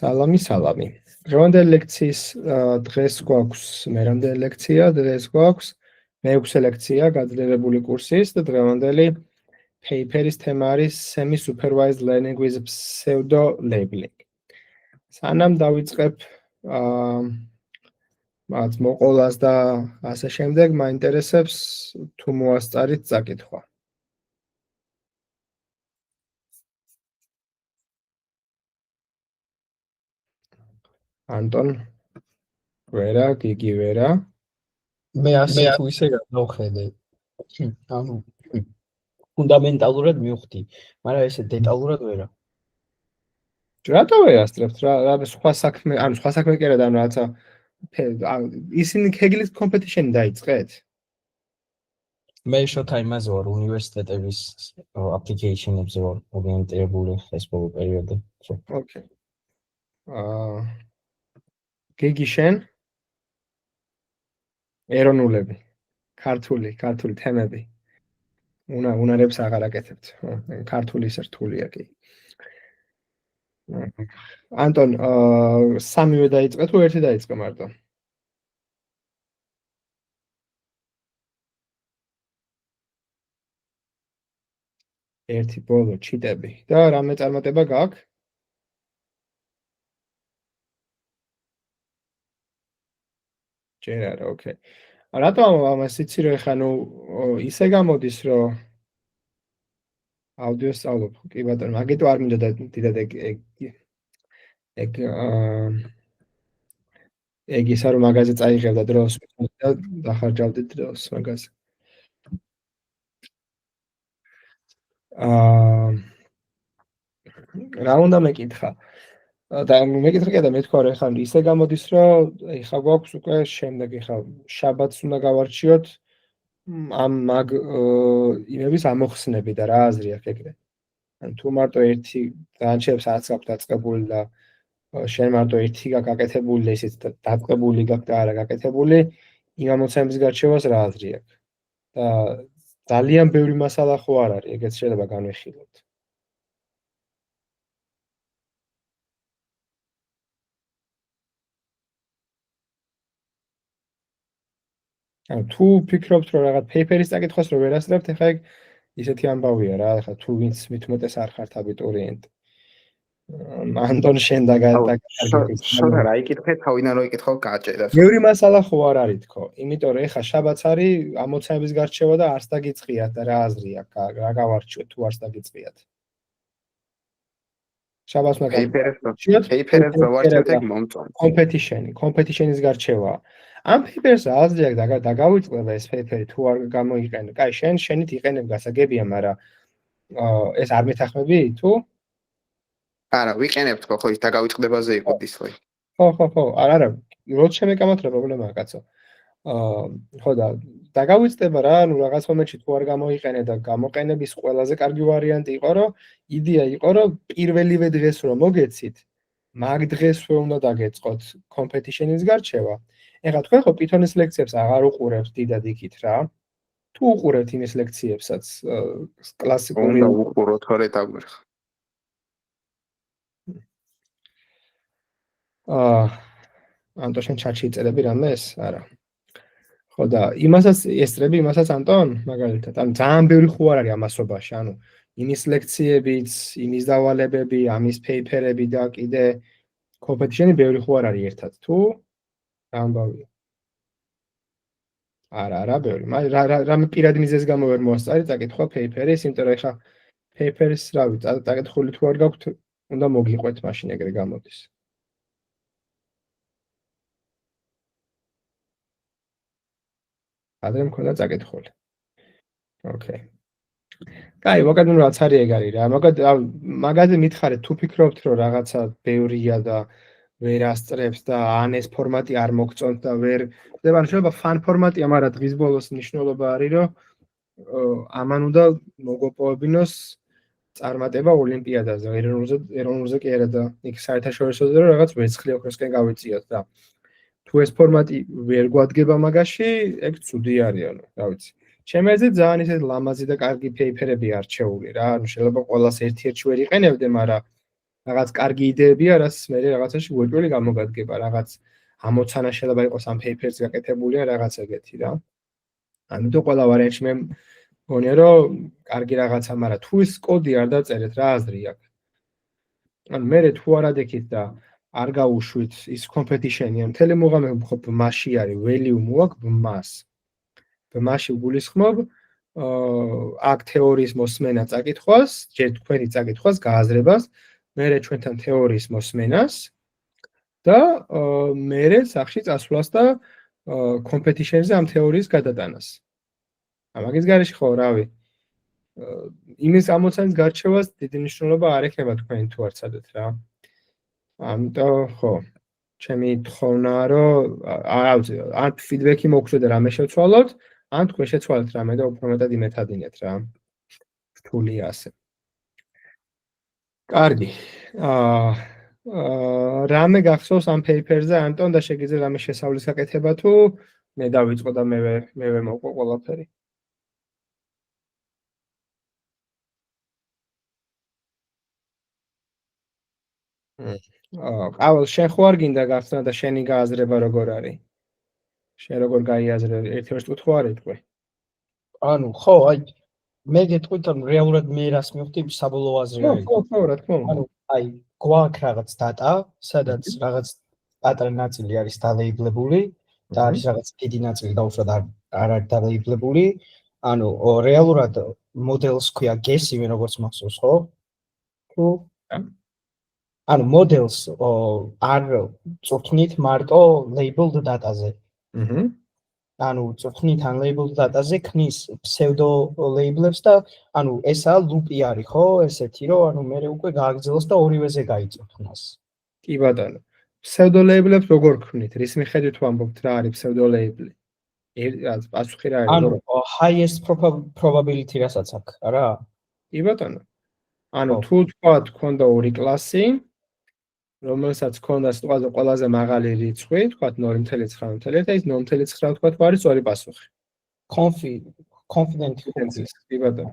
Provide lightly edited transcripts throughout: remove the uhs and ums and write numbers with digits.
სალამი. დღევანდელი ლექციის დღეს გვაქვს მერამდელი ლექცია, დღეს გვაქვს მეექვსე ლექცია გაძლიერებული კურსის და დღევანდელი paper-ის თემა არის semi-supervised learning with pseudo labeling. სანამ დავიწყებ მათ მოყოლას და ასე შემდეგ, მაინტერესებს თუ მოასწარით წაკითხვა. Anton, ვერა, გიგი ვერა. მე ასე თუ ისე გავხედე. ანუ ფუნდამენტალურად მივხვდი, მაგრამ ესე დეტალურად ვერა. რატო ვეასწრებთ? რა სხვა საქმე, ანუ სხვა საქმე კი არა და ანუ რაცა ისინი ქეგლის კომპეტიშენი დაიწყეთ? მე შოთა იმაზე ვარ უნივერსიტეტების აპლიკეიშენებზე ვარ ორიენტირებული ეს ბოლო პერიოდი. ოკეი. გიგი შენ? ეროვნულები, ქართული თემები. უნარებს აღარ აკეთებთ. ქართული ისე რთულია კი. Anton, სამივე დაიწყე თუ ერთი დაიწყე მარტო? ერთი ბოლო ჩიტები და რამე წარმატება გაქვს? ჯერ არა, ოკეი. რატომ ამას იცი რომ ხა ნუ ისე გამოდის რომ აუდიოს სწავლობ, კი ბატონო, მაგიტო არ მინდოდა დიდად ეგ ისა რომ მაგაზე წაიღებდა დროს და დახარჯავდით დროს მაგაზე. რა უნდა მეკითხა? და მეკითხა და მეთქვა რომ ხა ისე გამოდის რომ ხა გვაქვს უკვე შემდეგი ხა შაბათს უნდა გავარჩიოთ ამ მაგ იმების ამოხსნები და რა აზრი აქვს ეგრე. ან თუ მარტო ერთი განჩებს აწყობ დაწყებული და შენ მარტო ერთი გაკეთებული და ისიც დაწყებული გაქვს და არა გაკეთებული, იმ ამოცანების გარჩევას რა აზრი აქვს? და ძალიან ბევრი მასალა ხო არ არის, ეგეც შეიძლება განვიხილოთ. ანუ თუ ფიქრობთ რომ რაღაც paper-ის წაკითხვას რომ ვერ ასწრებთ, ეხლა ეგ ისეთი ამბავია რა, ეხლა თუ ვინც მithumetes არ ხართ აბიტურიენტი. Anton შენ შოთა რა იკითხე, თავიდან რო იკითხო გააჭერა. ბევრი მასალა ხო არ არის თქო, იმიტომ რომ ეხლა შაბათს არის ამოცანების გარჩევა და არც დაგიწყიათ და რა აზრი აქვს, რა გავარჩიოთ თუ არც დაგიწყიათ. შაბათს paper-ს ვარჩევთ ეგ მომწონს. competition-ის გარჩევაა. ამ paper-ს აზრი აქვს დაგავიწყდება ეს paper-ი თუ არ გამოიყენე. კაი, შენით იყენებ გასაგებია, მაგრამ ეს არ მეთანხმები თუ? არა, ვიყენებთ ხო, ის დაგავიწყდებაზე იყო დისლაი. ხო, არა, როდ შემეკამათ რა პრობლემაა, კაცო. ხო და დაგავიწყდება რა, ანუ რაღაც მომენტში თუ არ გამოიყენე და გამოყენების ყველაზე კარგი ვარიანტი იყო, რომ იდეა იყო, რომ პირველივე დღეს რომ მოგეცით, მაგ დღესვე უნდა დაგეწყოთ competition-ის გარჩევა. ეხლა თქვენ ხო Python-ის ლექციებს აღარ უყურებთ დიდად იქით რა. თუ უყურებთ იმის ლექციებსაც კლასიკური უნდა უყუროთ ხარ დაგვერხა. Anton შენ ჩატში წერები რამეს? არა. ხო და იმასაც ესწრები იმასაც Anton, მაგალითად, ანუ ძალიან ბევრი ხო არ არის ამასობაში, ანუ იმის ლექციებიც, იმის დავალებები, ამის paper-ები და კიდე competition-ი ბევრი ხო არ არის ერთად, თუ ამბავია. არა, ბევრი. რამე პირადი მიზეზის გამო ვერ მოასწარი წაკითხვა paper-ის, იმიტომ რომ ეხლა paper-ის რავი, წაკითხული თუ არ გაქვთ, უნდა მოგიყვეთ მაშინ ეგრე გამოდის. ადრე მქონდა წაკითხული. ოკეი. კაი, მოგადონ რაც არის ეგ არის რა. მაგაზე მითხარეთ თუ ფიქრობთ რომ რაღაცა ბევრია და ვერ ასწრებს და ან ეს ფორმატი არ მოგწონთ და ვერ ხდება, ანუ შეიძლება fun ფორმატია, მაგრამ დღის ბოლოს მნიშვნელობა არის რომ ამან უნდა მოგოპოვებინოს წარმატება ოლიმპიადაზე, ეროვნულზე კი არა და იქ საერთაშორისოზე რომ რაღაც ვერცხლი ოქროსკენ გავიწიოთ და თუ ეს ფორმატი ვერ გვადგება მაგაში, ეგ ცუდი არის, ანუ, რა ვიცი. ჩემი აზრით ძალიან ისეთ ლამაზი და კარგი paper-ები არჩეული რა, ანუ შეიძლება ყველას ერთ-ერთში ვერ იყენებდე, მაგრამ რაღაც კარგი იდეებია, რაც მე რაღაცაში უეჭველი გამოგადგება, რაღაც ამოცანა შეიძლება იყოს ამ paper-ს გაკეთებული ან რაღაც ეგეთი რა. ამიტომ ყველა ვარიანტში მე მგონია რომ კარგი რაღაცა, მაგრამ თუ ის კოდი არ დაწერეთ რა აზრი აქვს? ანუ მე თუ არ ადექით და არ გაუშვით ის competition-ი, მთელი მუღამები ხო ბმაში არის, value მოაქვს ბმას. ბმაში გულისხმობ აქ თეორიის მოსმენა წაკითხვას, ჯერ თქვენი წაკითხვას, გააზრებას, მერე ჩვენთან თეორიის მოსმენას და მერე სახში წასვლას და competition-ზე ამ თეორიის გადატანას. ამაგის გარეშე ხო, რავი. იმის ამოცანის გარჩევას დიდი მნიშვნელობა არ ექნება თქვენ თუ არ ცადეთ რა. ამიტომ ხო, ჩემი თხოვნაა რომ არ ვიცი, ან ფიდბექი მოგცეთ და რამე შევცვალოთ, ან თქვენ შეცვალეთ რამე და უფრო მეტად იმეთადინეთ რა. რთულია ასე. კარგი. რამე გახსოვს ამ paper-ზე ანტონ და შეგიძლია რამე შესავლის გაკეთება თუ მე დავიწყო და მე მოვყო ყველაფერი. ავალ შენ ხო არ გინდა გახსნა და შენი გააზრება როგორ არის? შენ როგორ გაიაზრე? ერთ-ერთ უთხო არ იტყვი. ანუ ხო, აი მე გეტყვით, რომ რეალურად მე რას მივხვდი საბოლოო აზრი არის. ხო, რა თქმა უნდა. ანუ აი გვაქვს რაღაც data, სადაც რაღაც პატარა ნაწილი არის დალეიბლებული და არის რაღაც დიდი ნაწილი დაუშვათ არ არის დალეიბლებული. ანუ რეალურად მოდელს ქვია guess-ი, როგორც მახსოვს, ხო? თუ ანუ მოდელს არ წვრთნით მარტო labeled data-ზე. ანუ წვრთნით unlabeled data-ზე ქნის pseudo labels და ანუ ესა ლუპი არის, ხო? ესეთი რომ ანუ მე უკვე გააგრძელოს და ორივეზე გაიწვრთნას. კი ბატონო. pseudo labels როგორ ქნით? რის მიხედვით ვამბობთ რა არის pseudo label? პასუხი რა არის? ანუ highest probability რასაც აქვს, რა? კი ბატონო. ანუ თუ თქვა გქონდა ორი კლასი, რომელსაც გქონდა სიტყვაზე ყველაზე მაღალი რიცხვი, თქვა 0.9.1 და ის 0.9 თქვა არის სწორი პასუხი. confident კი ბატონო.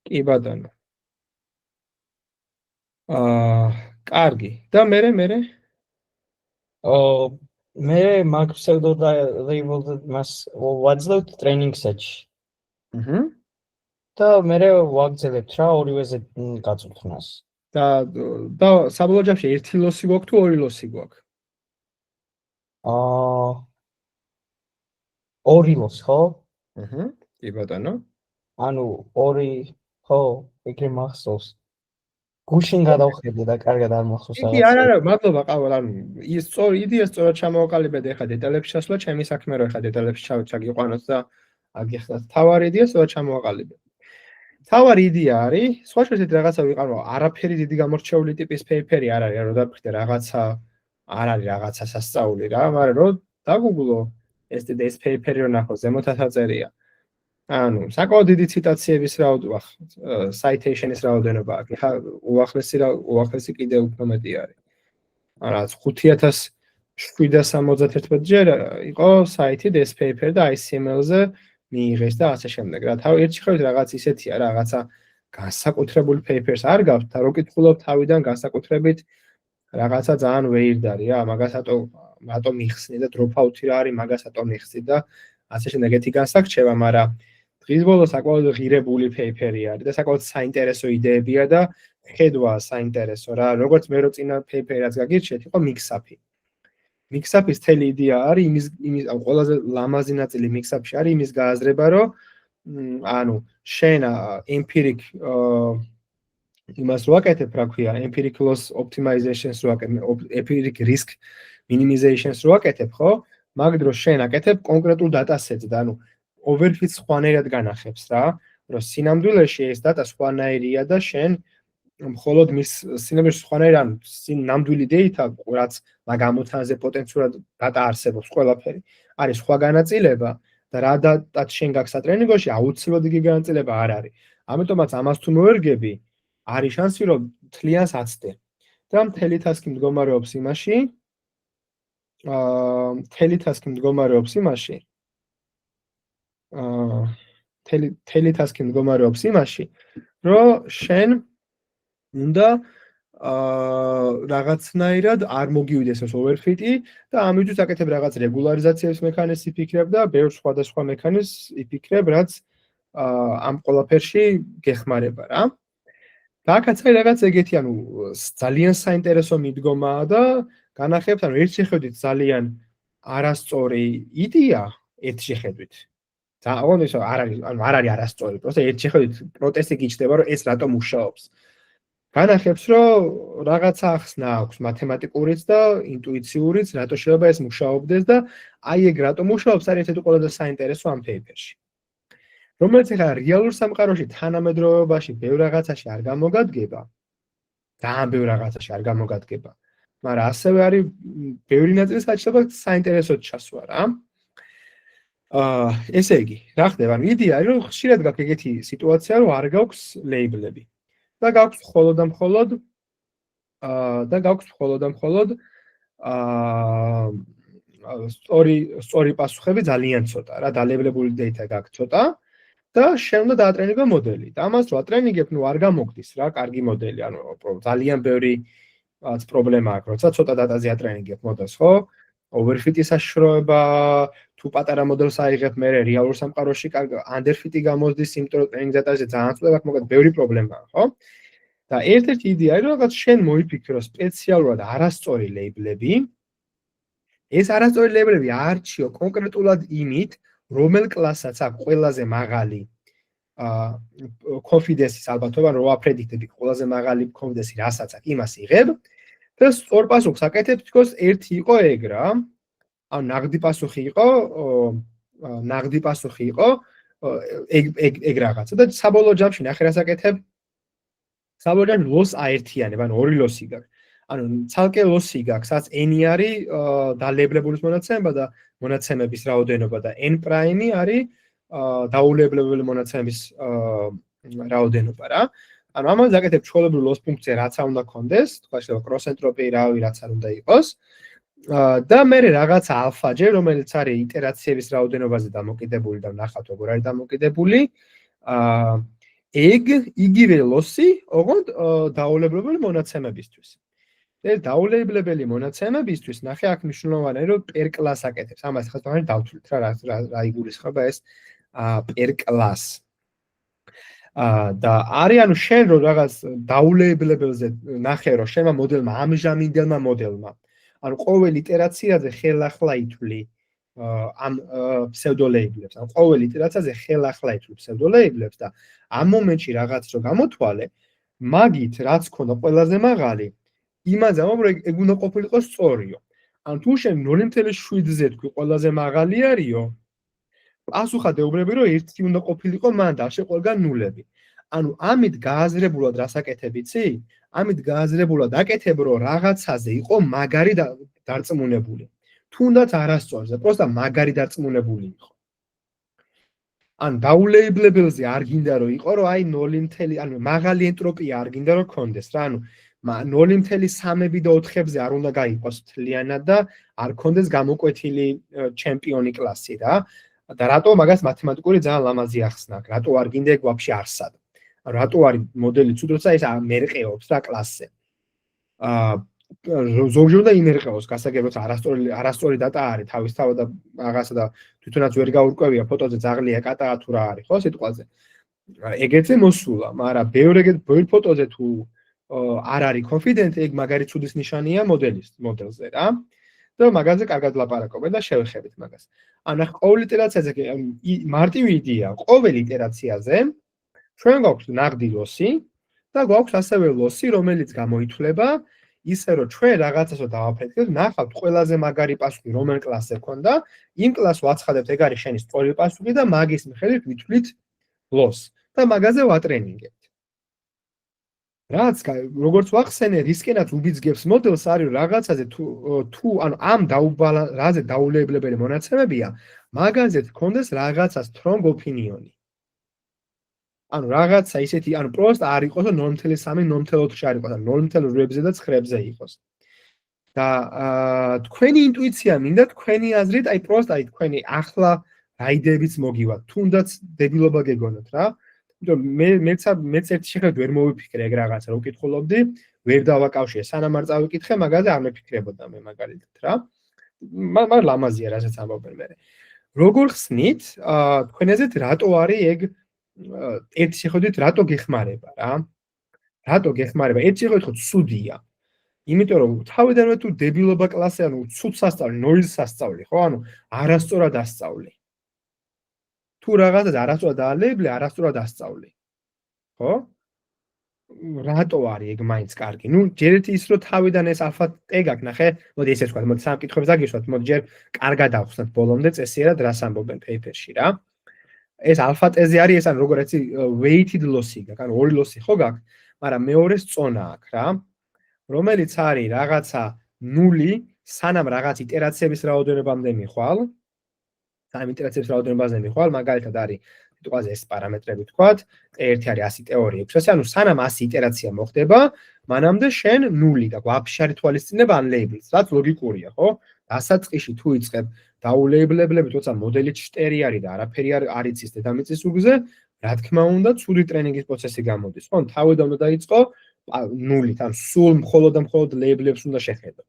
კი ბატონო. კარგი. და მე მე მაგ pseudo labeled მას ვაძლევთ training set-ში. და მე ვაგრძელებთ რა ორივეზე გაწვრთნას. და საბოლოო ჯამში ერთი ლოსი გვაქვს თუ ორი ლოსი გვაქვს? ორი ლოსი, ხო? კი ბატონო. ანუ ორი, ხო, ეგრე მახსოვს. გუშინ გადავხედე და კარგად არ მახსოვს რაღაც. კი, არა, მადლობა ყავალ, ანუ ის სწორი იდეა სწორად ჩამოვაყალიბეთ ეხლა დეტალებში ჩასვლა, ჩემი საქმე რო ეხლა დეტალებში ჩაგიყვანოთ და აგიხსნათ. თავარი იდეა სწორად ჩამოვაყალიბეთ. თავარი იდეა არის, სხვა შეერთებით რაღაცა ვიყავ, არაფერი დიდი გამორჩეული ტიპის paper-ი არ არის, რომ დაფიქრდე რაღაცა არ არის რაღაცა სასწაული რა, მაგრამ რომ დაგუგლო ეს paper-ი რო ნახო, ზემოთაც აწერია. ანუ საკმაოდ დიდი ციტაციების citation-ის რაოდენობა აქვს. ხა უახლესი კიდე უფრო მეტი არის. რაღაც 5771 ჯერ იყო საიტით ეს paper და ICML-ზე მიიღეს და ასე შემდეგ. რა თავი ერთი ხედავთ რაღაც ისეთია, რაღაცა განსაკუთრებული papers არ გაქვთ და რო კითხულობ თავიდან განსაკუთრებით რაღაცა ძალიან ვეირდარი რა, მაგასატო რატომ მიხსნი და drop out-ი რა არის, მაგასატო მიხსნი და ასე შემდეგ ერთი განსაკრჩება, მაგრამ დღის ბოლოს საკმაოდ ღირებული paper-ი არის და საკმაოდ საინტერესო იდეებია და ხედვა საინტერესო რა, როგორც მე რო წინა paper-ი რაც გაგირჩიეთ, იყო mix-up-ი. mix-up-ის თელი იდეა არის იმის ყველაზე ლამაზი ნაწილი mix-up-ში არის იმის გააზრება, რომ ანუ შენ empiric იმას რო აკეთებ, რა ქვია, empiric loss optimizations რო აკეთებ, empiric risk minimizations რო აკეთებ, ხო? მაგ დროს შენ აკეთებ კონკრეტულ data-sets და ანუ overfit სხვანაირად განახებს რა, რომ სინამდვილეში ეს data სხვანაირია და შენ მხოლოდ მის სინამდვილეში სხვანაირი ან ნამდვილი data, რაც მაგ ამოცანაზე პოტენციურად data არსებობს ყველაფერი, არის სხვა განაწილება და რა data შენ გაქვს სატრენინგოში, აუცილებლად იგი განაწილება არ არის. ამიტომაც ამას თუ მოერგები, არის შანსი, რომ თლიანს აცდე. და მთელი task-ი მდგომარეობს იმაში, თელი task-ი მდგომარეობს იმაში, რომ შენ უნდა რაღაცნაირად არ მოგივიდეს ეს overfit-ი და ამიტომ აკეთებ რაღაც რეგულარიზაციების მექანიზმს იფიქრებ და ბევრ სხვადასხვა მექანიზმს იფიქრებ, რაც ამ ყველაფერში გეხმარება რა. და აქაც არის რაღაც ეგეთი, ანუ ძალიან საინტერესო მიდგომაა და განახებთ, ანუ ერთ შეხედვით ძალიან არასწორი იდეა, ერთ შეხედვით. ოღონდ ის არ არის არასწორი, просто ერთ შეხედვით პროტესტი გიჩნდება, რომ ეს რატომ მუშაობს. განახებს, რომ რაღაცა ახსნა აქვს მათემატიკურიც და ინტუიციურიც, რატო შეიძლება ეს მუშაობდეს და აი ეგ რატომ მუშაობს, არის ერთ-ერთი ყველაზე საინტერესო ამ paper-ში. რომელიც ახლა რეალურ სამყაროში თანამედროვეობაში ბევრ რაღაცაში არ გამოგადგება. ძალიან ბევრ რაღაცაში არ გამოგადგება. მაგრამ ასევე არის ბევრი ნაწილი საჭიროება საინტერესოდ ჩასვა რა. ესე იგი, რა ხდება? ანუ იდეა არის, რომ ხშირად გაქვს ეგეთი სიტუაცია, რომ არ გაქვს ლეიბლები. და გაქვს მხოლოდ სწორი პასუხები ძალიან ცოტა რა, დალევლებული data გაქვს ცოტა და შენ უნდა დაატრენინგო მოდელი. და ამას რო ატრენინგებ, ნუ არ გამოგდის რა, კარგი მოდელი, ანუ ძალიან ბევრი პრობლემა აქვს, როცა ცოტა დატაზე ატრენინგებ მოდელს, ხო? overfit-ის საშიშროება, თუ პატარა მოდელს აიღებ, მე რეალურ სამყაროში underfit-ი გამოსდის, იმიტომ რომ ტრენინგ დატაზე ძალიან ცოტა გაქვს, მოკლედ ბევრი პრობლემაა, ხო? და ერთ-ერთი იდეა არის, რომ რაღაც შენ მოიფიქრო სპეციალურად არასწორი ლეიბლები. ეს არასწორი ლეიბლები აარჩიო კონკრეტულად იმით, რომელ კლასსაც აქვს ყველაზე მაღალი confidence-ის ალბათობა, რომ აპრედიქტები ყველაზე მაღალი confidence-ი რასაც აქვს, იმას იღებ და სწორ პასუხს აკეთებ, თქოს ერთი იყო ეგ რა. ანუ ნაღდი პასუხი იყო ეგ რაღაცა და საბოლოო ჯამში ნახე რას აკეთებ. საბოლოო ჯამში ლოს აერთიანებ, ანუ ორი ლოსი გაქვს. ანუ ცალკე ლოსი გაქვს, რაც n არის დალეიბლებული მონაცემება და მონაცემების რაოდენობა და n პრაიმი არის დაულეიბლებელი მონაცემების რაოდენობა რა. ანუ ამაზე აკეთებ ჩვეულებრივ ლოს ფუნქცია, რაც არ უნდა კონდეს, თქვა შეიძლება კროს ენტროპი რავი, რაც არ უნდა იყოს. და მე რაღაცა ალფაჯე, რომელიც არის იტერაციების რაოდენობაზე დამოკიდებული და ვნახავთ როგორ არის დამოკიდებული. ეგ იგივე ლოსი, ოღონდ დაულეიბლებელი მონაცემებისთვის. ეს დაულეიბლებელი მონაცემებისთვის ნახე აქ მნიშვნელოვანია, რომ per class აკეთებს. ამას ხა თქვენ დავთვლით რა იგულისხმება ეს per class. და არის ანუ შენ რო რაღაც დაულეიბლებელზე ნახე რომ შენმა მოდელმა ამჟამინდელმა მოდელმა ანუ ყოველ იტერაციაზე ხელახლა ითვლი ამ ფსევდოლეიბლებს. ანუ ყოველ იტერაციაზე ხელახლა ითვლი ფსევდოლეიბლებს და ამ მომენტში რაღაც რო გამოთვალე, მაგით რაც ქონდა ყველაზე მაღალი, იმაზე რომ ეგ უნდა ყოფილიყო სწორიო. ანუ თუ შენ 0.7-ზე თქვი ყველაზე მაღალი არისო, პასუხადეუბნები რომ 1 უნდა ყოფილიყო მან და შეყოლგან ნულები. ანუ ამით გააზრებულად რას აკეთებ იცი? ამით გააზრებულად აკეთებ რომ რაღაცაზე იყო მაგარი დარწმუნებული. თუნდაც არასწორზე, просто მაგარი დარწმუნებული იყო. ან დაულეიბლებელზე არ გინდა რომ იყო რომ აი 0. ანუ მაღალი ენტროპია არ გინდა რომ კონდეს რა. ანუ 0.3-ები და 4-ებზე არ უნდა გაიყოს მთლიანად და არ კონდეს გამოკვეთილი ჩემპიონი კლასი რა. და რატო მაგას მათემატიკური ძალიან ლამაზი ახსნა აქვს. რატო არ გინდა ეგ ვაფშე არსად. რატო არის მოდელი ცუდ როცა ეს მერყეობს რა კლასზე. ზოგჯერ უნდა იმერყეოს გასაგებად არასწორი დატა არის თავისთავად და რაღაცა და თვითონაც ვერ გაურკვევია ფოტოზე ძაღლია კატაა თუ რა არის ხო სიტყვაზე. ეგეთზე მოსულა, მაგრამ ბევრ ფოტოზე თუ არ არის confident, ეგ მაგარი ცუდის ნიშანია მოდელზე რა. და მაგაზე კარგად ლაპარაკობენ და შევეხებით მაგას. ანუ ყოველ იტერაციაზე მარტივი იდეა, ყოველ იტერაციაზე ჩვენ გვაქვს ნაღდი ლოსი და გვაქვს ასევე ლოსი, რომელიც გამოითვლება ისე რომ ჩვენ რაღაცასო დავაფეთქებთ, ნახავთ ყველაზე მაგარი პასუხი რომელ კლასზე ქონდა, იმ კლასს ვაცხადებთ, ეგ არის შენი სწორი პასუხი და მაგის მიხედვით ვითვლით ლოსს და მაგაზე ვატრენინგებთ. რაც როგორც ვახსენე, რისკენაც უბიძგებს მოდელს არის რაღაცაზე თუ ანუ ამ რაზე დაულეიბლებელი მონაცემებია, მაგაზე თქონდეს რაღაცა strong opinion. ანუ რაღაცა ისეთი, ანუ პროსტ არ იყოს 0.3, 0.4-ში არ იყოს, 0.8-ზე და 9-ზე იყოს. და თქვენი ინტუიცია მინდა თქვენი აზრით, აი პროსტ აი თქვენი ახლა რაიდებიც მოგივათ, თუნდაც დებილობა გეგონოთ რა. იმიტომ მეც ერთი შეხედვით ვერ მოვიფიქრე ეგ რაღაცა, რომ ვკითხულობდი, ვერ დავაკავშირე, სანამ არ წავიკითხე, მაგაზე არ მეფიქრებოდა მე მაგალითად რა. მაგრამ ლამაზია, რასაც ამბობენ მე. როგორ ხსნით, თქვენ ეზეთ რატო არის ეგ ერთი შეხედვით რატო გეხმარება რა? რატო გეხმარება? ერთი შეხედვით ხო ცუდია. იმიტომ რომ თავიდანვე თუ დებილობა კლასი, ანუ ცუდ სასწავლი, ნოიზს სასწავლი, ხო? ანუ არასწორად ასწავლი. თუ რაღაცას არასწორად დაალეიბლე, არასწორად ასწავლი. ხო? რატო არის ეგ მაინც კარგი? ნუ ჯერ ერთი ის რომ თავიდან ეს ალფა ტე გაქვს, ნახე, მოდი ესე ვთქვა, მოდი სამ კითხვებს დაგიშვათ, მოდი ჯერ კარგად ავხსნათ ბოლომდე წესიერად რას ამბობენ პეიპერში რა. ეს ალფა ტეზე არის ეს, ანუ როგორც იცი, weighted loss-ი გაქვს, ანუ ორი loss-ი ხო გაქვს, მაგრამ მეორე სწონა აქვს რა. რომელიც არის რაღაცა 0, სანამ რაღაც იტერაციების რაოდენობამდე მიხვალ. სანამ იტერაციების რაოდენობაზე მიხვალ, მაგალითად არის სიტყვაზე ეს პარამეტრები ვთქვათ, T1 არის 100, T2 600, ანუ სანამ 100 იტერაცია მოხდება, მანამდე შენ 0 გაქვს, ვაფშე არ ითვალისწინებ unlabeled, რაც ლოგიკურია, ხო? დასაწყისში თუ იწყებ დაულეიბლებლებით, როცა მოდელი ჩტერი არის და არაფერი არ იცის დედამიწის ზურგზე, რა თქმა უნდა, ცუდი ტრენინგის პროცესი გამოდის, ხო? თავიდან უნდა დაიწყო 0-ით, ან სულ მხოლოდ და მხოლოდ ლეიბლებს უნდა შეხედო.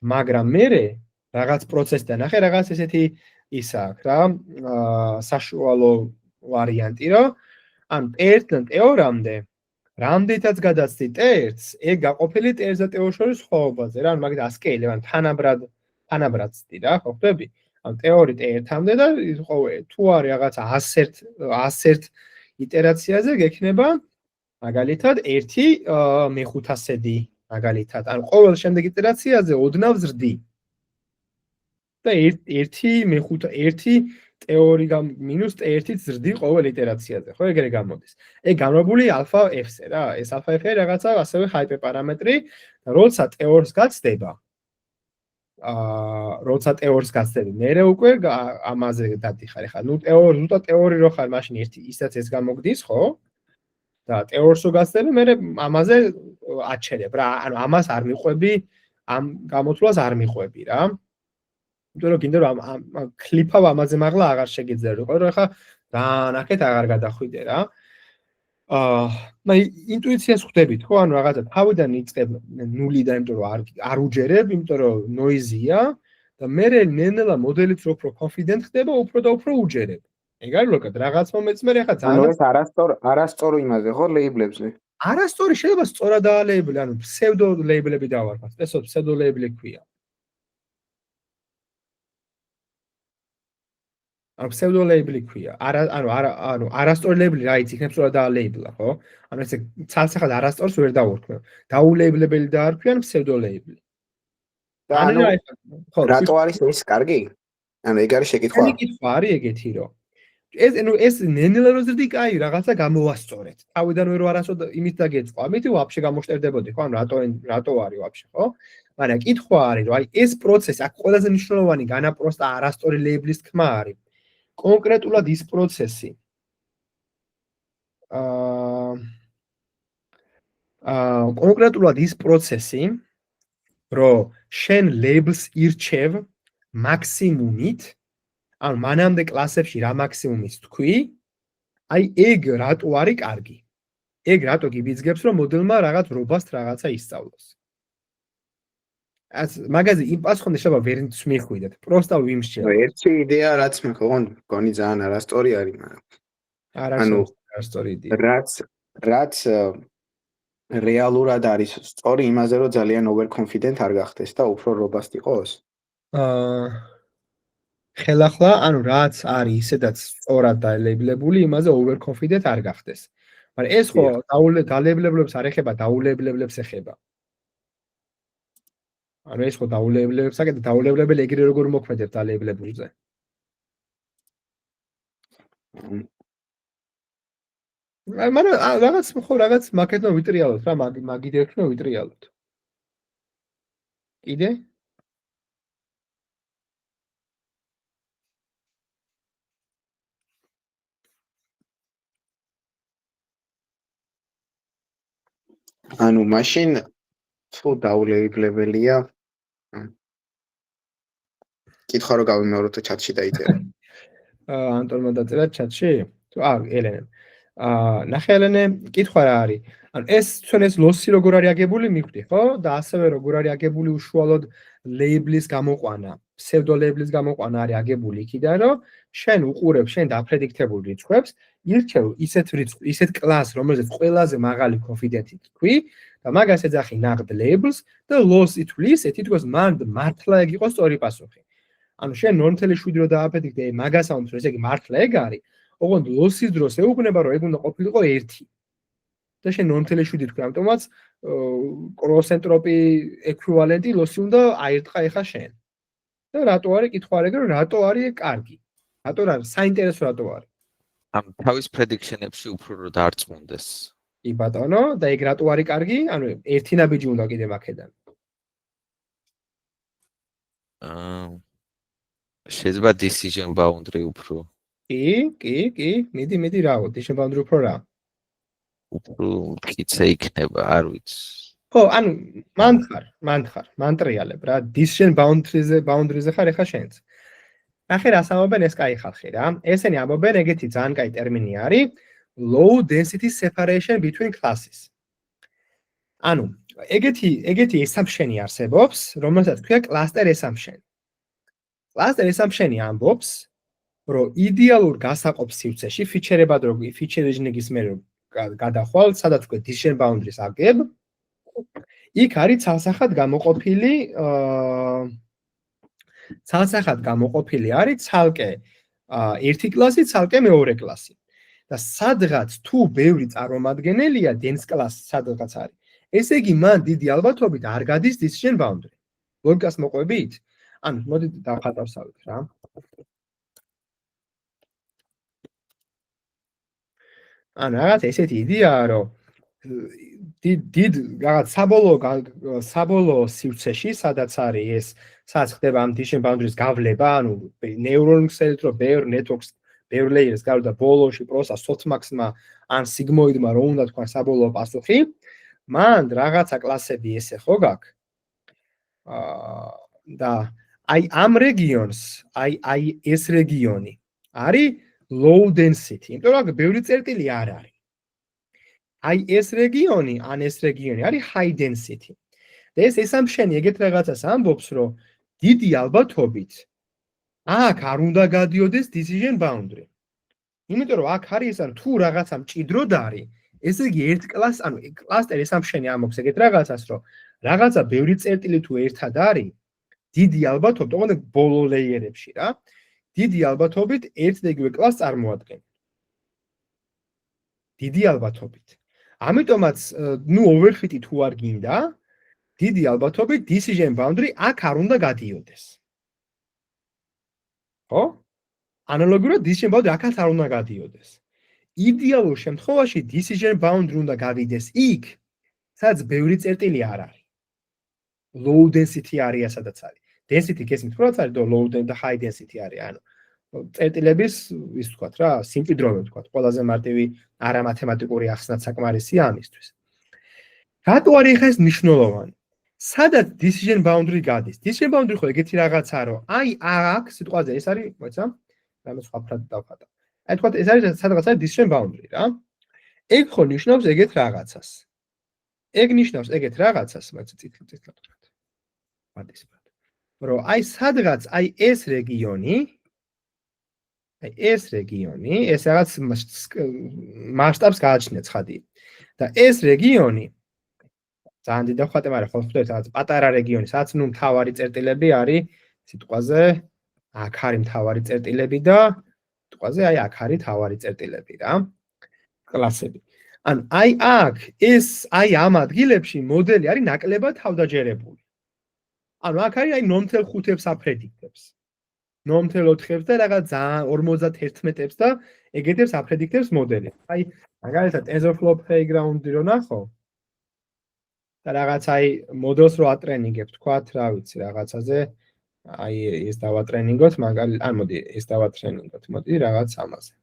მაგრამ მერე რაღაც პროცესიდან ნახე, რაღაც ესეთი ის აქვს რა, საშუალო ვარიანტი, რომ ან T1-დან T2-მდე რამდენიც გადაცდი T1-ს, ეგ გაყოფილი T1 და T2 შორის ხვაობაზე რა, ანუ მაგით ასკეილებ, ან თანაბრად ცდი რა, ხო ხვდები? ან T2 T1-მდე და თუ არის რაღაცა 101 იტერაციაზე გექნება მაგალითად 1/500-დი მაგალითად, ანუ ყოველ შემდეგ იტერაციაზე ოდნავ ზრდი. და 1/5 T2 მინუს T1-ით ზრდი ყოველ იტერაციაზე, ხო ეგრე გამოდის. ეგ განმებული ალფა F-ზე რა, ეს ალფა F-ი რაღაცა ასევე ჰაიპერ პარამეტრი, და როცა T2-ს გაცდება, როცა T2-ს გაცდები, მერე უკვე ამაზე დადიხარ. ეხლა ნუ ზუსტად T2 რო ხარ, მაშინ ისაც ეს გამოგდის, ხო? და T2-ს რო გაცდები, მერე ამაზე აჩერებ რა, ანუ ამას არ მიყვები, ამ გამოთვლას არ მიყვები რა. იმიტომ რომ გინდა რომ ამ კლიფავ ამაზე მაღლა აღარ შეგიძლია რომ ეხლა დაანახეთ აღარ გადახვიდე რა. ინტუიციას ხვდებით ხო? ანუ რაღაცა თავიდან იწყებ 0-დან, იმიტომ რომ არ უჯერებ, იმიტომ რომ ნოიზია და მერე ნელ-ნელა მოდელიც უფრო confident ხდება, უფრო და უფრო უჯერებ. ეგ არის ლოგიკა, რაღაც მომენტს მერე ახლა ძალიან ანუ ეს არასწორო იმაზე ხო ლეიბლებზე. არასწორი შეიძლება სწორად დაალეიბლე, ანუ ფსევდო ლეიბლები დავარქვათ. ეს ფსევდო ლეიბლი ქვია. ანუ ფსევდო ლეიბლი ქვია. ანუ არასწორი ლეიბლი რა იცი, იქნებ სწორად დაალეიბლა, ხო? ანუ ესე ცალსახად არასწორს ვერ დავარქვენ. დაულეიბლებელი დაარქვიან ფსევდო ლეიბლი. ანუ ხო, რატო არის ეს კარგი? ანუ ეგ არის შეკითხვა. ეს კითხვა არის ეგეთი, რომ ეს ნენელა რო ზრდი, კაი, რაღაცა გამოვასწორეთ. თავიდანვე რო არასოდეს იმით დაგეწყო, ამით ვაფშე გამოშტერდებოდი, ხო? ანუ რატო არის ვაფშე, ხო? მაგრამ კითხვა არის, რომ აი ეს პროცესი, აქ ყველაზე მნიშვნელოვანი განაპროსტა არასწორი ლეიბლის თქმა არის. კონკრეტულად ის პროცესი კონკრეტულად ის პროცესი, რომ შენ ლეიბლს ირჩევ მაქსიმუმით, ანუ მანამდე კლასებში რა მაქსიმუმის თქვი, აი ეგ რატო არის კარგი? ეგ რატო გიბიძგებს, რომ მოდელმა რაღაც რობასტ რაღაცა ისწავლოს? მაგაზე იმ პასუხამდე შეიძლება ვერ მიხვიდეთ, პროსტა ვიმსჯელო. ერთი იდეა რაც მგონი ძალიან არასწორი არის, მაგრამ ანუ არასწორი იდეა. რაც რეალურად არის სწორი იმაზე, რომ ძალიან over confident არ გახდეს და უფრო robust იყოს. ხელახლა, ანუ რაც არის ისედაც სწორად დაალეიბლებული, იმაზე over confident არ გახდეს. მაგრამ ეს ხო დაალეიბლებლებს არ ეხება, დაულეიბლებლებს ეხება. ანუ ეს ხო დაულეიბლებლებს აკეთებ, დაულეიბლებელი ეგრე როგორ მოქმედებს დაალეიბლებულზე. მაგრამ რაღაც მაგეთნო ვიტრიალოთ რა, მაგიდერქნო ვიტრიალოთ. კიდე? ანუ მაშინ თუ ანტონმა დაწერა ჩატში? თუ ელენემ. ნახე ელენე, კითხვა რა არის? ანუ ეს თქვენ ეს ლოსი როგორ არის აგებული მიხვდი, ხო? და ასევე როგორ არის აგებული უშუალოდ ლეიბლის გამოყვანა, ფსევდო ლეიბლის გამოყვანა არის აგებული იქიდან, რომ შენ უყურებ შენ დაპრედიქტებულ რიცხვებს, ირჩევ ისეთ კლასს, რომელზეც ყველაზე მაღალი კონფიდენტით თქვი და მაგას ეძახი naqd labels და loss ითვლის, ეს თითქოს მართლა ეგ იყოს სწორი პასუხი. ანუ შენ 0.7 რო დააპრედიქტე მაგას ამბობს, რომ ესე იგი მართლა ეგ არის, ოღონდ loss-ის დროს ეუბნება, რომ ეგ უნდა ყოფილიყო 1. და შენ 0.7 თქვი, ამიტომაც cross entropy equivalent loss-ი უნდა აირთყა ეხა შენ. და რატო არის კითხვა არის, რომ რატო არის კარგი? რატო არის საინტერესო რატო არის? ამ თავის prediction-ებში უფრო რომ დაარწმუნდეს. კი ბატონო, და ეგ რატო არის კარგი? ანუ ერთი ნაბიჯი უნდა კიდე მაქედან. შეიძლება decision boundary უფრო. კი, მიდი რაო, decision boundary უფრო რა. უფრო კიცე იქნება, არ ვიცი. ხო, ანუ მანტრიალებ რა, decision boundary-ზე ხარ ეხა შენც. ნახე რას ამბობენ ეს კაი ხალხი რა. ესენი ამბობენ ეგეთი ძალიან კაი ტერმინი არის low density separation between classes. ანუ ეგეთი assumption-ი არსებობს, რომელსაც ქვია cluster assumption. Cluster assumption-ი ამბობს, რომ იდეალურ გასაყოფ სივრცეში ფიჩერებად რო feature engineering-ის მე რო გადახვალ, სადაც ქვია decision boundaries აგებ, იქ არის ცალსახად გამოყოფილი არის ცალკე ერთი კლასი, ცალკე მეორე კლასი. და სადღაც თუ ბევრი წარმომადგენელია dense class სადღაც არის. ესე იგი მან დიდი ალბათობით არ გადის decision boundary. ლოგიკას მოყვებით? ანუ მოდით დავხატავსავით რა. ანუ რაღაც ესეთი იდეაა, რომ დიდ რაღაც საბოლოო სივრცეში, სადაც არის ეს, სადაც ხდება ამ decision boundaries გავლება, ანუ neural ქსელით რო ბევრ networks, ბევრ layers გავდა ბოლოში პროსა softmax-მა ან sigmoid-მა რო უნდა თქვა საბოლოო პასუხი, მან რაღაცა კლასები ესე ხო გაქვს. და აი ამ რეგიონს, აი ეს რეგიონი არის low density, იმიტომ რომ ბევრი წერტილი არ არის. აი ეს რეგიონი არის high density. და ეს assumption-ი ეგეთ რაღაცას ამბობს, რომ დიდი ალბათობით აქ არ უნდა გადიოდეს decision boundary. იმიტომ რომ აქ არის ან თუ რაღაცა მჭიდროდ არის, ესე იგი ერთ კლასს, ანუ cluster assumption-ი ამბობს ეგეთ რაღაცას, რომ რაღაცა ბევრი წერტილი თუ ერთად არის, დიდი ალბათობით, ოღონდ ბოლო ლეიერებში რა, დიდი ალბათობით ერთ და იგივე კლასს წარმოადგენს. დიდი ალბათობით. ამიტომაც, overfit-ი თუ არ გინდა, დიდი ალბათობით decision boundary აქ არ უნდა გადიოდეს. ხო? ანალოგიურად decision boundary აქაც არ უნდა გადიოდეს. იდეალურ შემთხვევაში decision boundary უნდა გავიდეს იქ, სადაც ბევრი წერტილი არ არის. low density area სადაც არის. density გესმით რაც არის და low და high density არის, ანუ წერტილების ის ვთქვათ რა, სიმჭიდროვე ვთქვათ, ყველაზე მარტივი არამათემატიკური ახსნაც საკმარისია ამისთვის. რატო არის ხა ეს მნიშვნელოვანი? სადაც decision boundary გადის. decision boundary ხო ეგეთი რაღაცაა, რომ აი აქ სიტყვაზე ეს არის, მოიცა? რამე სხვა ფრად დავხატა. აი თქვათ ეს არის სადღაც არის decision boundary რა. ეგ ხო ნიშნავს ეგეთ რაღაცას. ეგ ნიშნავს ეგეთ რაღაცას, მოიცა წითლად ვთქვათ. პატისფრად. რომ აი სადღაც აი ეს რეგიონი ეს რაღაც მასშტაბს გააჩნია ცხადი. და ეს რეგიონი ძალიან დიდი ხატე, მაგრამ ხო ხვდებით რაღაც პატარა რეგიონი, სადაც ნუ მთავარი წერტილები არის სიტყვაზე, აქ არის მთავარი წერტილები და სიტყვაზე აი აქ არის მთავარი წერტილები რა, კლასები. ან აი აქ ეს აი ამ ადგილებში მოდელი არის ნაკლებად თავდაჯერებული. ანუ აქ არის აი 0.5-ებს აპრედიქტებს. 0.4-ებს და რაღაც 51-ებს და ეგეთებს აპრედიქტებს მოდელი. აი მაგალითად TensorFlow Playground-ი რო ნახო და რაღაც აი მოდელს რო ატრენინგებ, თქვათ, რა ვიცი, რაღაცაზე აი ეს დავატრენინგოთ, მაგალითად, ან მოდი ეს დავატრენინგოთ, მოდი რაღაც ამაზე.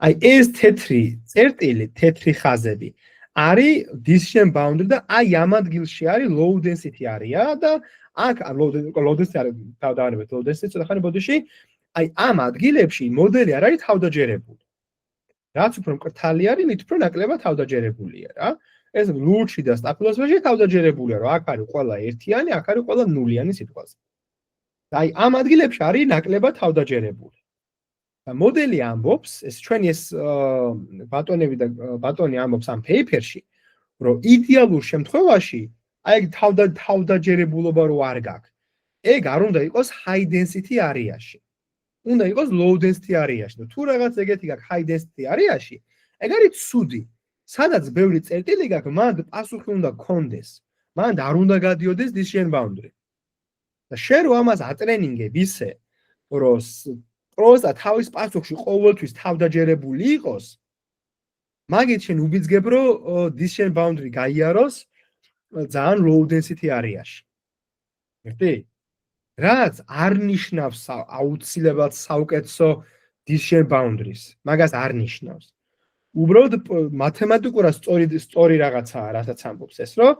აი ეს თეთრი წერტილი, თეთრი ხაზები არის decision boundary და აი ამ ადგილში არის low density area და აქ low density არის თავდაანებეთ low density ცოტა ხანი ბოდიში აი ამ ადგილებში მოდელი არ არის თავდაჯერებული. რაც უფრო მკრთალი არის, მით უფრო ნაკლებად თავდაჯერებულია რა. ეს ლურჯში და სტაფილოსფეროში თავდაჯერებულია, რომ აქ არის ყველა ერთიანი, აქ არის ყველა ნულიანი სიტყვაზე. აი ამ ადგილებში არის ნაკლებად თავდაჯერებული. და მოდელი ამბობს, ეს ჩვენი ეს ბატონები და ბატონი ამბობს ამ paper-ში, რომ იდეალურ შემთხვევაში აი თავდაჯერებულობა რო არ გაქვს. ეგ არ უნდა იყოს high density area-ში. უნდა იყოს low density area-ში. თუ რაღაც ეგეთი გაქვს high density area-ში, ეგ არის ცუდი. სადაც ბევრი წერტილი გაქვს, მანდ პასუხი უნდა გქონდეს. მანდ არ უნდა გადიოდეს decision boundary. და შენ რო ამას ატრენინგებ ისე, რომ პროსტა თავის პასუხში ყოველთვის თავდაჯერებული იყოს, მაგით შენ უბიძგებ, რომ decision boundary გაიაროს ძალიან low density area-ში. მერტი? რაც არ ნიშნავს აუცილებლად საუკეთესო decision boundaries. მაგას არ ნიშნავს. უბრალოდ მათემატიკურად სწორი რაღაცაა, რასაც ამბობს ეს, რომ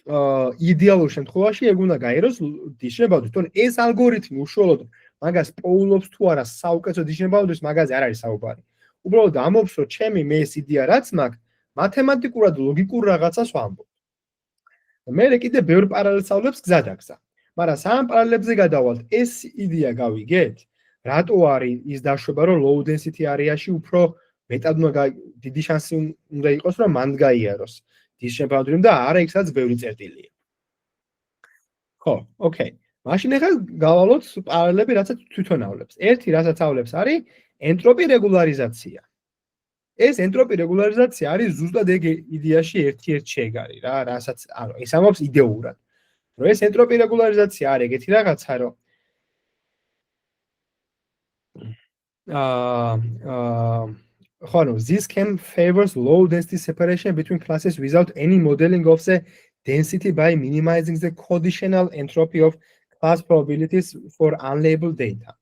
იდეალურ შემთხვევაში ეგ უნდა გაიაროს decision boundaries. თორემ ეს ალგორითმი უშუალოდ მაგას პოულობს თუ არა საუკეთესო decision boundaries, მაგაზე არ არის საუბარი. უბრალოდ ამბობს, რომ ჩემი მე ეს იდეა რაც მაქვს, მათემატიკურად ლოგიკურ რაღაცას ვამბობ. მე კიდე ბევრ პარალელს ავლებს გზადაგზა. მაგრამ სამ პარალელებზე გადავალთ, ეს იდეა გავიგეთ, რატო არის ის დაშვება, რომ low density area-ში უფრო მეტად დიდი შანსი უნდა იყოს, რომ მანდ გაიაროს decision boundary და არა იქ სადაც ბევრი წერტილია. ხო, ოკეი. მაშინ ახლა გავალოთ პარალელები, რასაც თვითონავლებს. ერთი რასაცავლებს არის ენტროპი რეგულარიზაცია. ეს ენტროპი რეგულარიზაცია არის ზუსტად ეგ იდეაში ერთ-ერთ შეგარი რა, რასაც ანუ ეს ამბობს იდეურად. რომ ეს ენტროპი რეგულარიზაცია არის ეგეთი რაღაცა, რომ this can favors low density separation between classes without any modeling of the density by minimizing the conditional entropy of class probabilities for unlabeled data.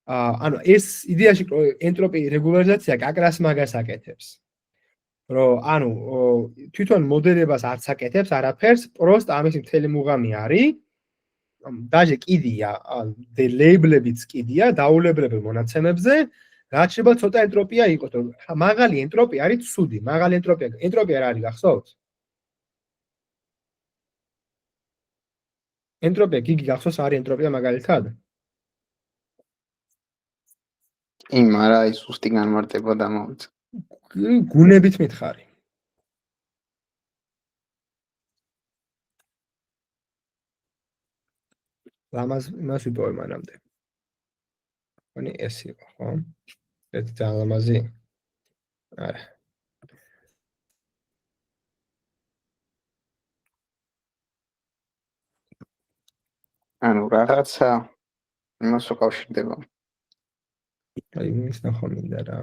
ანუ ეს იდეაში ენტროპი რეგულარიზაცია კაკრას მაგას აკეთებს. რომ ანუ თვითონ მოდელებას არც აკეთებს არაფერს, პროსტ ამის მთელი მუღამი არის. დაჟე კიდია, ლეიბლებიც კიდია, დაულებლებელ მონაცემებზე, რაც შეიძლება ცოტა ენტროპია იყოს, რომ მაღალი ენტროპია არის ცუდი, მაღალი ენტროპია რა არის გახსოვთ? ენტროპია გიგი გახსოვს არის ენტროპია მაგალითად? არა ის უსტი განმარტება დამოვიწყე. გუნებით მითხარი. იმას ვიპოვე მანამდე. ხონი ეს იყო, ხო? ეს ძალიან ლამაზი. არა. ანუ რაღაცა იმას უკავშირდება. აი ის ნახო მინდა რა.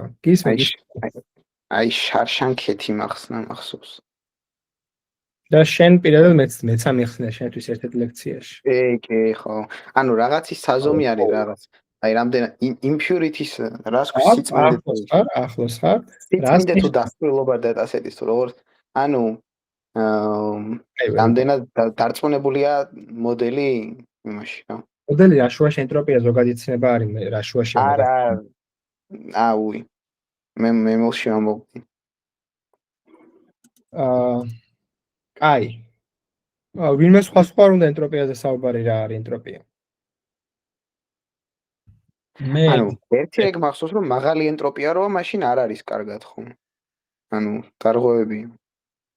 აი შარშანქეთი მახსოვს. და შენ პირადად მეც ამიხსნა შენთვის ერთ-ერთ ლექციაში. კი, ხო. ანუ რაღაცის საზომი არის რაღაც. აი რამდენად impurities რას სიწმინდე ახლოს ხარ? სიწმინდე თუ დასწრილობა დატასეტის თუ როგორ ანუ რამდენად დარწმუნებულია მოდელი იმაში, რა. მოდელი რაშუაში ენტროპია ზოგადი ცნება არის რაშუაში. არა. აუი. მე მოლში ამბობდი. აი. ვინმე სხვა უნდა ენტროპიაზე საუბარი რა არის ენტროპია? ანუ ერთი ეგ მახსოვს რომ მაღალი ენტროპია როა მაშინ არ არის კარგად ხო? ანუ გარღვევები.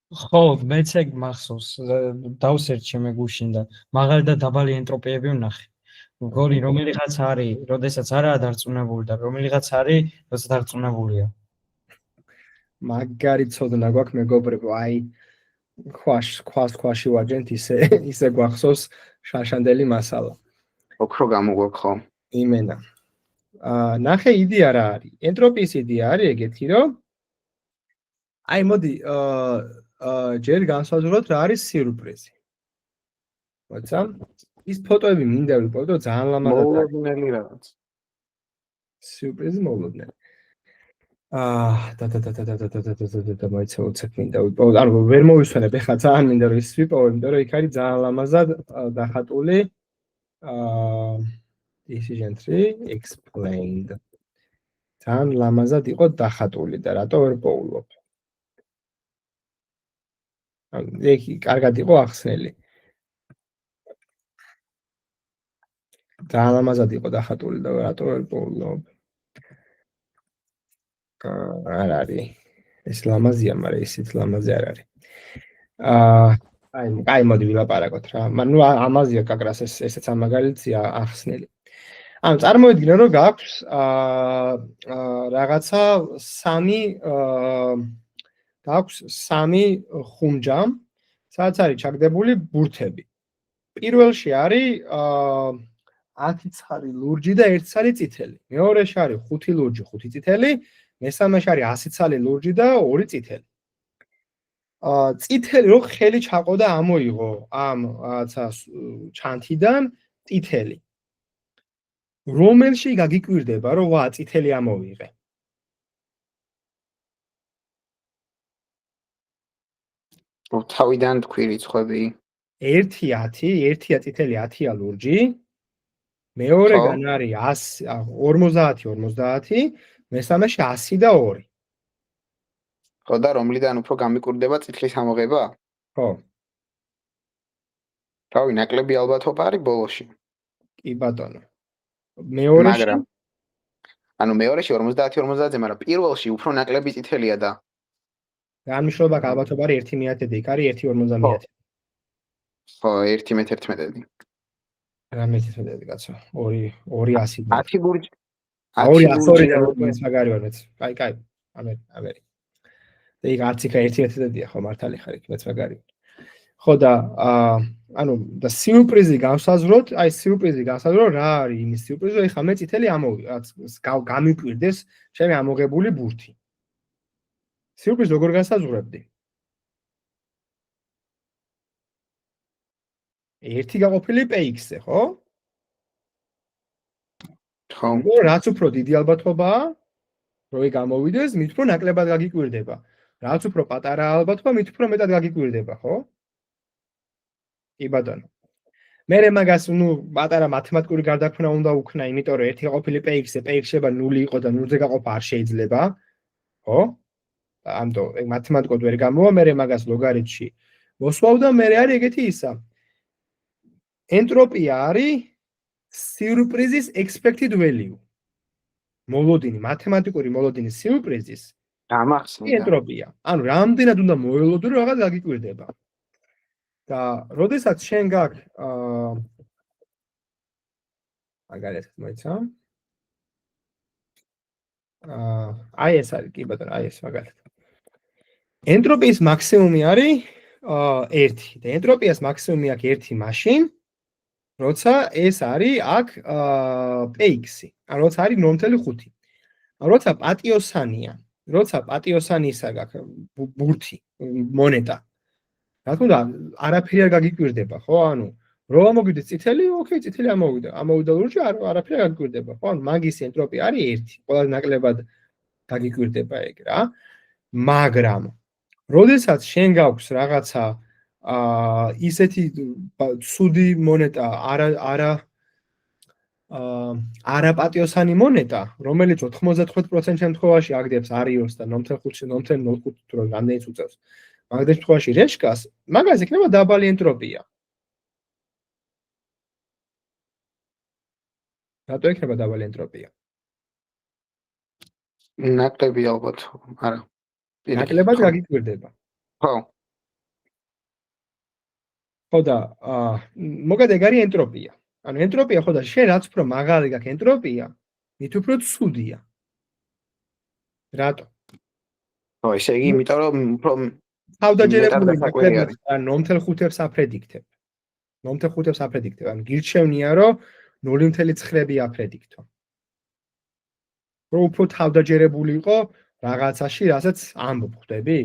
ხო, მეც ეგ მახსოვს. დავსერჩე მე გუშინდა. მაღალი და დაბალი ენტროპიები ვნახე. გოლი რომელიღაც არის, როდესაც არაა დარწმუნებული და რომელიღაც არის, როცა დარწმუნებულია. მაგარი ცოდნა გვაქვს მეგობრებო, აი ქვაში ვაჯენთ ისე გვახსოვს შაშანდელი მასალა. ოქრო გამოგვაქვს ხო? იმენა. ნახე იდეა რა არის? ენტროპიის იდეა არის ეგეთი, რომ აი მოდი ჯერ განსაზღვროთ რა არის სიურპრიზი. მოიცა? ის ფოტოები მინდა ვიპოვო ძალიან ლამაზად. მოულოდნელი რაღაც. სიურპრიზი მოულოდნელი. და მოიცა უცებ მინდა ვიპოვო. ანუ ვერ მოვისვენებ ეხლა ძალიან მინდა რომ ის ვიპოვო, იმიტომ რომ იქ არის ძალიან ლამაზად დახატული. decision tree explained. თან ლამაზად იყო დახატული და რატო ვერ პოულობ? ეხი კარგად იყო ახსნელი. თან ლამაზად იყო დახატული და რატო ვერ პოულობ? არ არის. ეს ლამაზია, მაგრამ ისიც ლამაზი არ არის. აი მოდი ვილაპარაკოთ რა. ნუ ამაზია კაკრას ესეც ამ მაგალითია ახსნელი. ანუ წარმოვიდგინე რომ გაქვს რაღაცა სამი ხუნჯა, სადაც არის ჩაგდებული ბურთები. პირველში არის 10 ცხარი ლურჯი და 1 ცხარი წითელი. მეორეში არის 5 ლურჯი, 5 წითელი, მესამეში არის 100 ცხალი ლურჯი და 2 წითელი. წითელი რო ხელი ჩაყო და ამოიღო ამ რაღაცა ჩანთიდან წითელი. რომელში გაგიკვირდება რომ ვა წითელი ამოვიღე? თავიდან თქვი რიცხვები. 1-10 წითელი 10-ია ლურჯი. მეორეგან არის 50, მესამეში 100 და 2. ხო და რომლიდან უფრო გამიკვირდება წითლის ამოღება? ხო. თავი ნაკლები ალბათობა არის ბოლოში. კი ბატონო. მეორეში ანუ მეორეში 50-50-ზე, მაგრამ პირველში უფრო ნაკლები წითელია და განმშობა ალბათობა არის 1/1000, იქ არის 1/50. ხო, 1/11. რა მეტი კაცო, 200. 10 ლურჯი. 200 და ეს მაგარი ვარ მეც. კაი, ამერი. და იქ არც იქა 1/1000-ია ხო მართალი ხარ იქ მეც მაგარი. ხო და ანუ და სიურპრიზი განსაზღვროთ, რა არის იმის სიურპრიზი, რომ ეხლა მე წითელი გამიკვირდეს ჩემი ამოღებული ბურთი. სიურპრიზი როგორ განსაზღვრებდი? 1 გაყოფილი px-ზე, ხო? ხო. რაც უფრო დიდი ალბათობაა, რომ გამოვიდეს, მით უფრო ნაკლებად გაგიკვირდება. რაც უფრო პატარა ალბათობა, მით უფრო მეტად გაგიკვირდება, ხო? კი ბატონო. მე მაგას პატარა მათემატიკური გარდაქმნა უნდა უქნა, იმიტომ რომ 1 გაყოფილი px-ზე px შეიძლება 0 იყო და 0-ზე გაყოფა არ შეიძლება. ხო? ამიტომ ეგ მათემატიკოდ ვერ გამოვა, მე მაგას ლოგარითმში მოსვავ და მე არის ეგეთი ისა. ენტროპია არის სიურპრიზის expected value. მოლოდინი, მათემატიკური მოლოდინის სიურპრიზის დამახსენდა. ენტროპია. ანუ რამდენად უნდა მოველოდო რომ რაღაც გაგიკვირდება. და როდესაც შენ გაქვს მაგალითად მოიცა? აი ეს არის, კი ბატონო, აი ეს მაგალითად. ენტროპიის მაქსიმუმი არის 1 და ენტროპიას მაქსიმუმი აქვს 1 მაშინ, როცა ეს არის აქ px-ი. ანუ როცა არის 0.5. როცა პატიოსანი ისა გაქვს ბურთი, მონეტა. რა თქმა უნდა, არაფერი არ გაგიკვირდება, ხო? ანუ რო ამოვიდეს წითელი, ოკეი, წითელი ამოვიდა ლურჯი, არაფერი არ გაგიკვირდება, ხო? ანუ მაგის ენტროპია არის 1. ყველაზე ნაკლებად გაგიკვირდება ეგ რა. მაგრამ როდესაც შენ გაქვს რაღაცა ისეთი ცუდი მონეტა, არაპატიოსანი მონეტა, რომელიც 95% შემთხვევაში აგდებს არიოს და 0.5 თუ რამდენიც უწევს. მაგდენ შემთხვევაში რეშკას, მაგას იქნება დაბალი ენტროპია. რატო იქნება დაბალი ენტროპია? ნაკლები ალბათ, არა. ნაკლებად გაგიკვირდება. ხო. ხო და მოგად ეგ არის ენტროპია. ანუ ენტროპია ხო და შენ რაც უფრო მაღალი გაქვს ენტროპია, მით უფრო ცუდია. რატო? ხო, ესე იგი, იმიტომ რომ უფრო თავდაჯერებული ნაკლებად 0.5-ს აფრედიქტებ. 0.5-ს აფრედიქტებ. ანუ გირჩევნია რომ 0.9-ები აფრედიქტო. რომ უფრო თავდაჯერებული იყო რაღაცაში, რასაც ამბობ, ხვდები?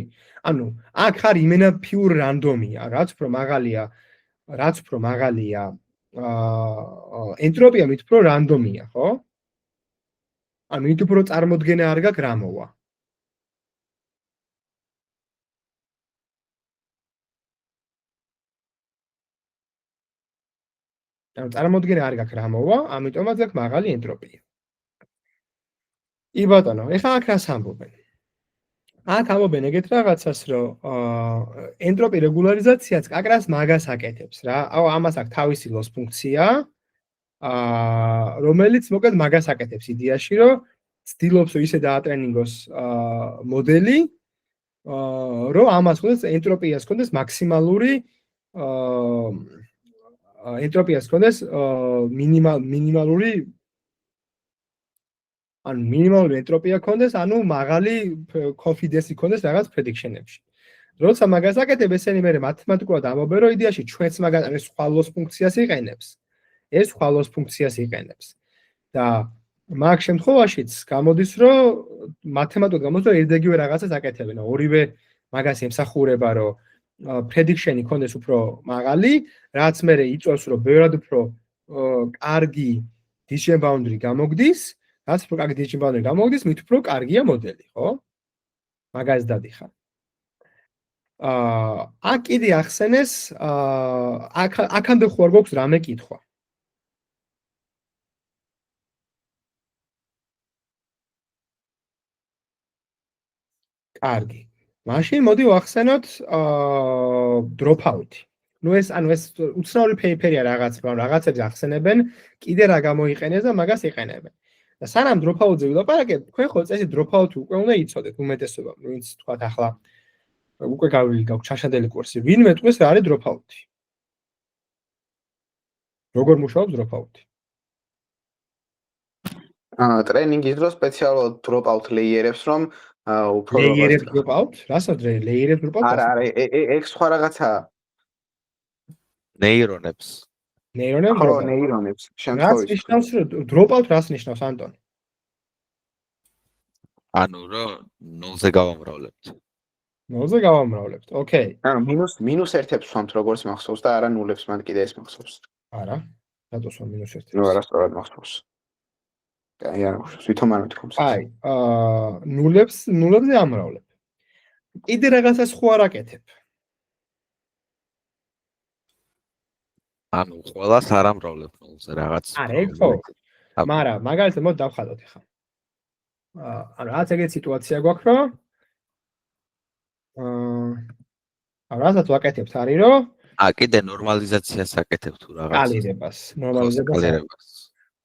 ანუ აქ არის იმენა pure რანდომია, რაც უფრო მაღალია ენტროპია მით უფრო რანდომია, ხო? ანუ მით უფრო წარმოდგენა არ გაქვს რა მოვა. ანუ წარმოდგენა არ გაქვს რა მოვა, ამიტომაც გაქვს მაღალი ენტროპია. კი ბატონო, ეხლა აქ რას ამბობენ? აქ ამბობენ ეგეთ რაღაცას, რომ ენტროპი რეგულარიზაციაც აკრას მაგას აკეთებს რა. აუ ამას აქვს თავისი loss ფუნქცია, რომელიც მოკლედ მაგას აკეთებს იდეაში, რომ ცდილობს რომ ისე დაატრენინგოს მოდელი, რომ ამას ხონდეს ენტროპიას ხონდეს მაქსიმალური ენტროპიას ხონდეს მინიმალური ან მინიმალური ენტროპია ხონდეს, ანუ მაღალი confidence ხონდეს რაღაც prediction-ებში. როცა მაგას აკეთებ, ესენი მე მათემატიკურად ამბობენ, რომ იდეაში ჩვენც მაგას ეს სხვა loss ფუნქციას იყენებს. ეს სხვა loss ფუნქციას იყენებს. და მაგ შემთხვევაშიც გამოდის, რომ მათემატიკურად გამოდის, რომ ერთდაგივე რაღაცას აკეთებენ. ორივე მაგას ემსახურება, რომ prediction-ი ხონდეს უფრო მაღალი, რაც მე იწვევს, რომ ბევრად უფრო კარგი decision boundary გამოგდის. რაც უფრო კარგი decision boundary გამოგდის, მით უფრო კარგია მოდელი, ხო? მაგას დადიხარ. აქ კიდე ახსენეს, აქამდე ხო არ გვაქვს რამე კითხვა. კარგი. მაშინ მოდი ვახსენოთ dropout-ი. ნუ ეს უცნაური ფერიფერია რაღაც, მაგრამ რაღაცებს ახსენებენ, კიდე რა გამოიყენეს და მაგას იყენებენ. და სანამ dropout-ზე ვილაპარაკებ, თქვენ ხო წესი dropout-ი უკვე უნდა იცოდეთ უმეტესობა, ვინც თქვა ახლა უკვე გაქვთ ჩაშადელი კურსი. ვინმე ტყვის რა არის dropout-ი? როგორ მუშაობს dropout-ი? ტრენინგის დროს სპეციალურად dropout layer-ებს რომ უფრო layer-ებს dropout? რასაც layer-ებს dropout? არა, ეგ სხვა რაღაცაა. ნეირონებს. ნეირონებს ხო, ნეირონებს. რას ნიშნავს dropout რას ნიშნავს ანტონ? ანუ რომ 0-ზე გავამრავლებთ. 0-ზე გავამრავლებთ. ოკეი. ანუ -1-ებს ვსვამთ როგორც მახსოვს და არა 0-ებს მან კიდე ეს მახსოვს. არა. რატო სვამ -1-ებს? ნუ არასწორად მახსოვს. აი, არა, ვითომ არ მეთქომს. აი, 0-ებზე ამრავლებ. კიდე რაღაცას ხო არ აკეთებ? ანუ ყველას არ ამრავლებთ 0-ზე რაღაც. არა, ეგ ხო. მაგრამ მაგალითად მოდი დავხატოთ ახლა. ანუ რაც ეგეთი სიტუაცია გვაქვს, რომ რასაც ვაკეთებთ არის, რომ კიდე ნორმალიზაციას აკეთებ თუ რაღაც. სკალირებას, ნორმალიზებას.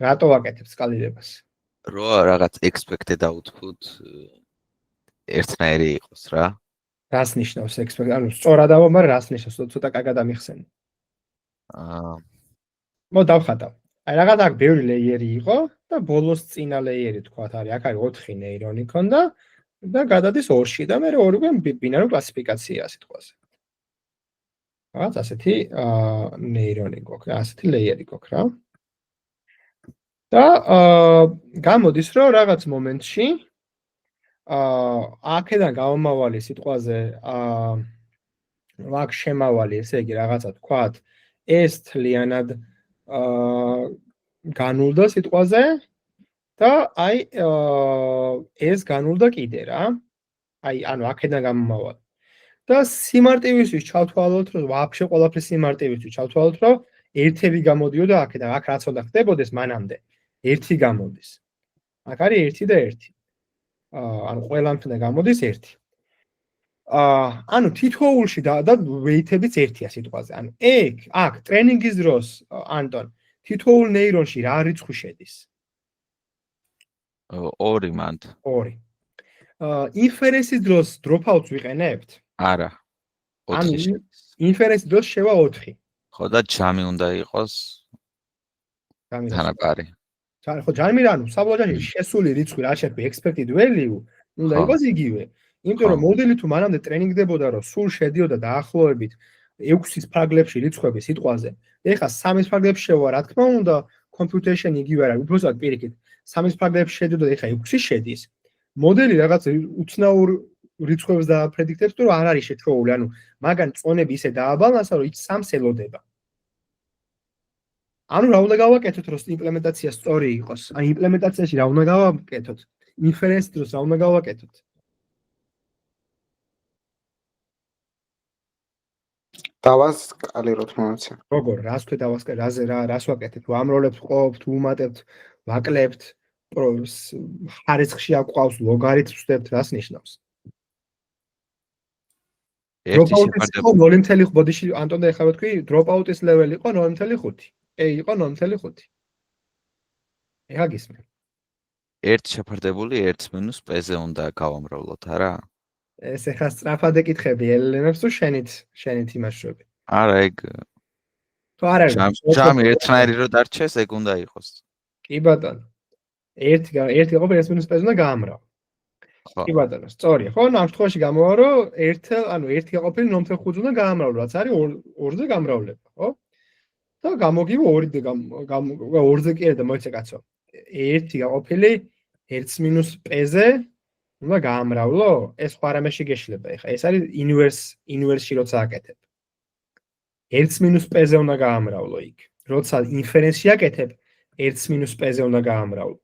რატო ვაკეთებ სკალირებას? რო რაღაც expected output ერთნაირი იყოს რა. რას ნიშნავს expected? ანუ სწორად ავა, მაგრამ რას ნიშნავს? ცოტა კარგად ამიხსენე. მოდი დავხატავ. აი რაღაც აქ ბევრი ლეიერი იყო და ბოლოს წინა ლეიერი თქვათ არის. აქ არის 4 ნეირონი ქონდა და გადადის 2-ში და მე ორივე ბინარო კლასიფიკაციაა სიტყვაზე. რაღაც ასეთი ნეირონი გვაქვს, ასეთი ლეიერი გვაქვს რა. და გამოდის რომ რაღაც მომენტში აქედან გამომავალი სიტყვაზე აქ შემავალი, ესე იგი რაღაცა თქვათ ეს თლიანად განულდა სიტყვაზე და აი ეს განულდა კიდე რა. აი ანუ აქედან გამომავალ. და სიმარტივისთვის ჩავთვალოთ, რომ ვაფშე ყველაფრის სიმარტივისთვის ჩავთვალოთ, რომ ერთები გამოდიოდა აქედან, აქ რაც უნდა ხდებოდეს მანამდე. ერთი გამოდის. აქ არის 1 და 1. ანუ ყველამთანავე გამოდის 1. ანუ თითოეულში და ვეითებიც 1-ია სიტყვაზე. ანუ აქ ტრენინგის დროს ანტონ თითოეულ ნეირონში რა რიცხვი შედის? 2 მანდ. 2. ინფერენსის დროს dropout-ს ვიყენებთ? არა. 4 შედის. ინფერენსის დროს შევა 4. ხო და ჯამი უნდა იყოს თანაბარი. ხო, ჯამი რა, ანუ საბოლოოში შესული რიცხვი რა შეფი expected value უნდა იყოს იგივე. იმიტომ რომ მოდელი თუ მანამდე ტრენინგდებოდა, რომ სულ შედიოდა დაახლოებით 6-ის ფარგლებში რიცხვები სიტყვაზე. ეხლა 3-ის ფარგლებში შევა, რა თქმა უნდა, computation იგივე არა, უბრალოდ პირიქით 3-ის ფარგლებში შედიოდა, ეხლა 6-ში შედის. მოდელი რაღაც უცნაურ რიცხვებს დააპრედიქტებს, თუ არ არის შეჩვეული, ანუ მაგან წონები ისე დააბალანსა, რომ იქ 3-ს ელოდება. ანუ რა უნდა გავაკეთოთ, რომ იმპლემენტაცია სწორი იყოს? აი იმპლემენტაციაში რა უნდა გავაკეთოთ? ინფერენსის დროს რა უნდა გავაკეთოთ? დავასკალიროთ მომაცა. როგორ, რას თქვი დავასკე, რას ვაკეთებ, თუ ამროლებთ, ყოფთ, უმატებთ, ვაკლებთ, ხარისხში აყვავს, ლოგარითმს ვსდებთ, რას ნიშნავს? ერთი დროპაუტის იყო შეფარდებული 0.5 ბოდიში, ანტონ და ეხლა ვთქვი, დროპაუტის ლეველი იყო 0.5. იყო 0.5. ეხლა გისმენ. ერთ შეფარდებული 1 მინუს პ-ზე უნდა გავამრავლოთ, არა? ეს ეხლა სწრაფად ეკითხები ელენებს თუ შენით იმაშვები. არა, ეგ თუ არ არის. ჯამი ერთნაირი რო დარჩეს, ეგ უნდა იყოს. კი ბატონო. ერთი ყოფილი 1 მინუს პ-ზე უნდა გაამრავ. ხო. კი ბატონო, სწორია. ხო, ამ შემთხვევაში გამოვა, რომ 1 ყოფილი 0.5 უნდა გაამრავლო, რაც არის 2-ზე გამრავლება, ხო? და გამოგივა 2-ზე კი არა და მოიცა კაცო. 1 ყოფილი 1 მინუს პ-ზე უნდა გაამრავლო? ეს ხო არამეში გეშლება ეხა. ეს არის ინვერსში როცა აკეთებ. 1 მინუს პ-ზე უნდა გაამრავლო იქ. როცა ინფერენსში აკეთებ, 1 მინუს პ-ზე უნდა გაამრავლო.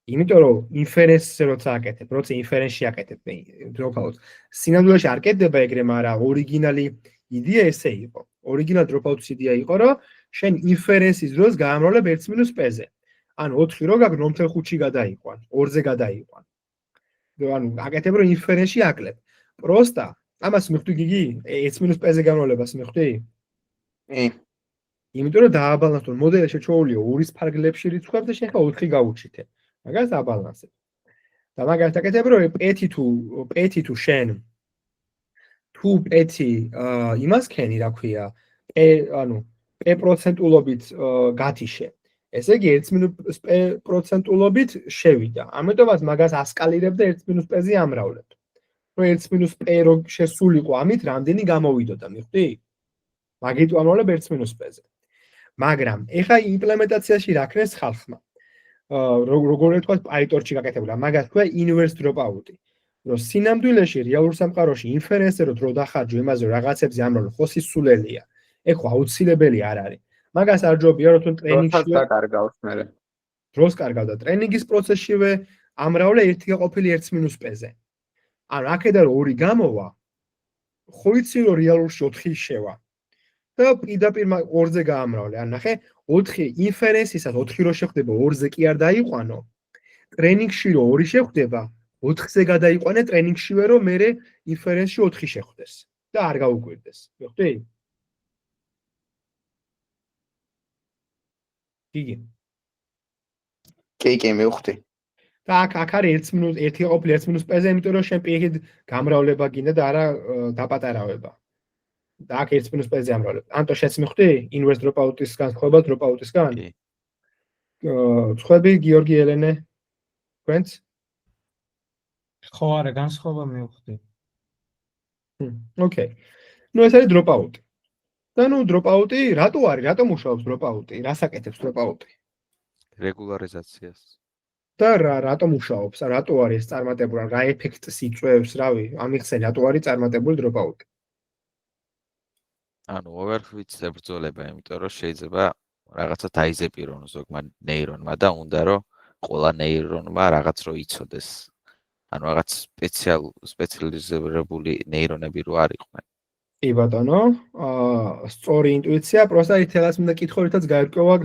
იმიტომ რომ ინფერენსზე როცა აკეთებ, როცა ინფერენსში აკეთებ დროპაუტს, სინამდვილეში არ კეთდება ეგრე, მაგრამ ორიგინალი იდეა ესე იყო. ორიგინალ დროპაუტის იდეა იყო, რომ შენ ინფერენსის დროს გაამრავლებ 1 მინუს პ-ზე. ანუ 4 რო გაქვს 0.5-ში გადაიყვან, 2-ზე გადაიყვან. ანუ აკეთებ რომ ინფერენსში აკლებ. პროსტა, ამას მიხვდი გიგი? 1 მინუს პ-ზე გამრავლებას მიხვდი? იმიტომ რომ დააბალანსო, მოდელი შეჩოულია 2-ის ფარგლებში რიცხვებს და შენ ხა 4 გაუჩითე. მაგას აბალანსებ. და მაგას აკეთებ რომ პ-ი თუ შენ თუ პ-ი იმას ქენი, რა ქვია, ანუ p პროცენტულობით გათიშე. ესე იგი 1 მინუს p პროცენტულობით შევიდა. ამიტომაც მაგას ასკალირებ და 1 მინუს p-ზე ამრავლებ. რომ 1 მინუს p რო შესულიყო, ამით რამდენი გამოვიდოდა, მიხვდი? მაგით ამრავლებ 1 მინუს p-ზე. მაგრამ ეხა იმპლემენტაციაში რა ქნეს ხალხმა? როგორ ვთქვათ, PyTorch-ში გაკეთებულა, მაგას თქვა inverse dropout-ი. რომ სინამდვილეში რეალურ სამყაროში ინფერენსზე რო დრო დახარჯო იმაზე რომ რაღაცებზე ამრავლო, ხო სისულელია. ეგ ხო აუცილებელი არ არის. მაგას არ ჯობია რომ თუ ტრენინგში დაკარგავს მერე. დროს კარგავ და ტრენინგის პროცესშივე ამრავლე 1 ყოფილი 1 მინუს პ-ზე. ანუ აქედან რომ 2 გამოვა, ხო იცი რომ რეალურში 4 შევა. და პირდაპირ 2-ზე გაამრავლე. ანუ ნახე, 4 ინფერენსისას 4 რო შეხვდება, 2-ზე კი არ დაიყვანო. ტრენინგში რო 2 შეხვდება, 4-ზე გადაიყვანე ტრენინგშივე რომ მე ინფერენსში 4 შეხვდეს და არ გაუკვირდეს. მიხვდი? გიგი. კი, მივხვდი. და აქ არის 1 ყოფილი 1 მინუს პ-ზე, იმიტომ რომ შენ პირიქით გამრავლება გინდა და არა დაპატარავება. და აქ 1 მინუს პ-ზე ამრავლებ. ანტო შეც მიხვდი inverse dropout-ის განსხვავება dropout-ისგან? კი. ხვები გიორგი ელენე? თქვენც? ხო, არა, განსხვავება მივხვდი. ოკეი. ნუ ეს არის dropout. და ნუ dropout-ი რატო არის? რატო მუშაობს dropout-ი? რას აკეთებს dropout-ი? რეგულარიზაციას. და რატო მუშაობს? რატო არის ეს წარმატებული? რა ეფექტს იწვევს, რავი? ამიხსენ რატო არის წარმატებული dropout-ი? ანუ overfit-ს ებრძოლება, იმიტომ რომ შეიძლება რაღაცა დაიზეპირონ ზოგმა ნეირონმა და უნდა რომ ყველა ნეირონმა რაღაც რო იცოდეს. ანუ რაღაც სპეციალიზებული ნეირონები რო არ იყვნენ. კი ბატონო, სწორი ინტუიცია, პროსტა ითელას მინდა კითხულითაც გაერკვევა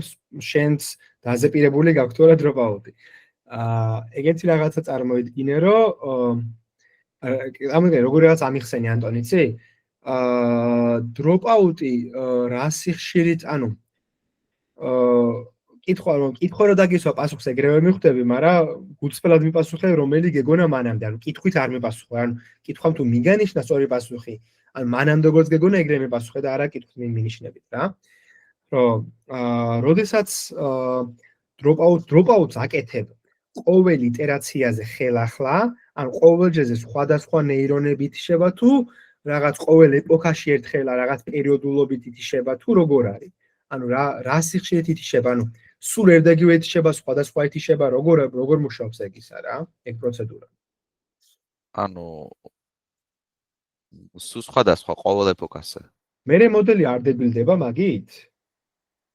შენც დაზეპირებული გაქვთ თუ არა dropout-ი. ეგეთი რაღაცა წარმოიდგინე, რომ ამიტომ როგორ რაღაც ამიხსენი ანტონიცი? dropout-ი რასი ხშირით, ანუ კითხვა რომ დაგისვა პასუხს ეგრევე მიხვდები, მაგრამ გულწრფელად მიპასუხე, რომელი გეგონა მანამდე, ანუ კითხვით არ მიპასუხე, ანუ კითხვამ თუ მიგანიშნა სწორი პასუხი, ან მანამდე როგორც გეგონა ეგრევე მიპასუხე და არა კითხვით მინიშნებით რა. რომ როდესაც dropout-ს აკეთებ ყოველ იტერაციაზე ხელახლა, ან ყოველ ჯერზე სხვადასხვა ნეირონები ითიშება თუ რაღაც ყოველ ეპოქაში ერთხელ რაღაც პერიოდულობით ითიშება თუ როგორ არის? ანუ რა სიხშირით ითიშება? ანუ სულ ერთდაგივე ითიშება, სხვადასხვა ითიშება, როგორ მუშაობს ეგ ისა რა, ეგ პროცედურა? ანუ სულ სხვადასხვა ყოველ ეპოქაზე. მერე მოდელი არ დებილდება მაგით?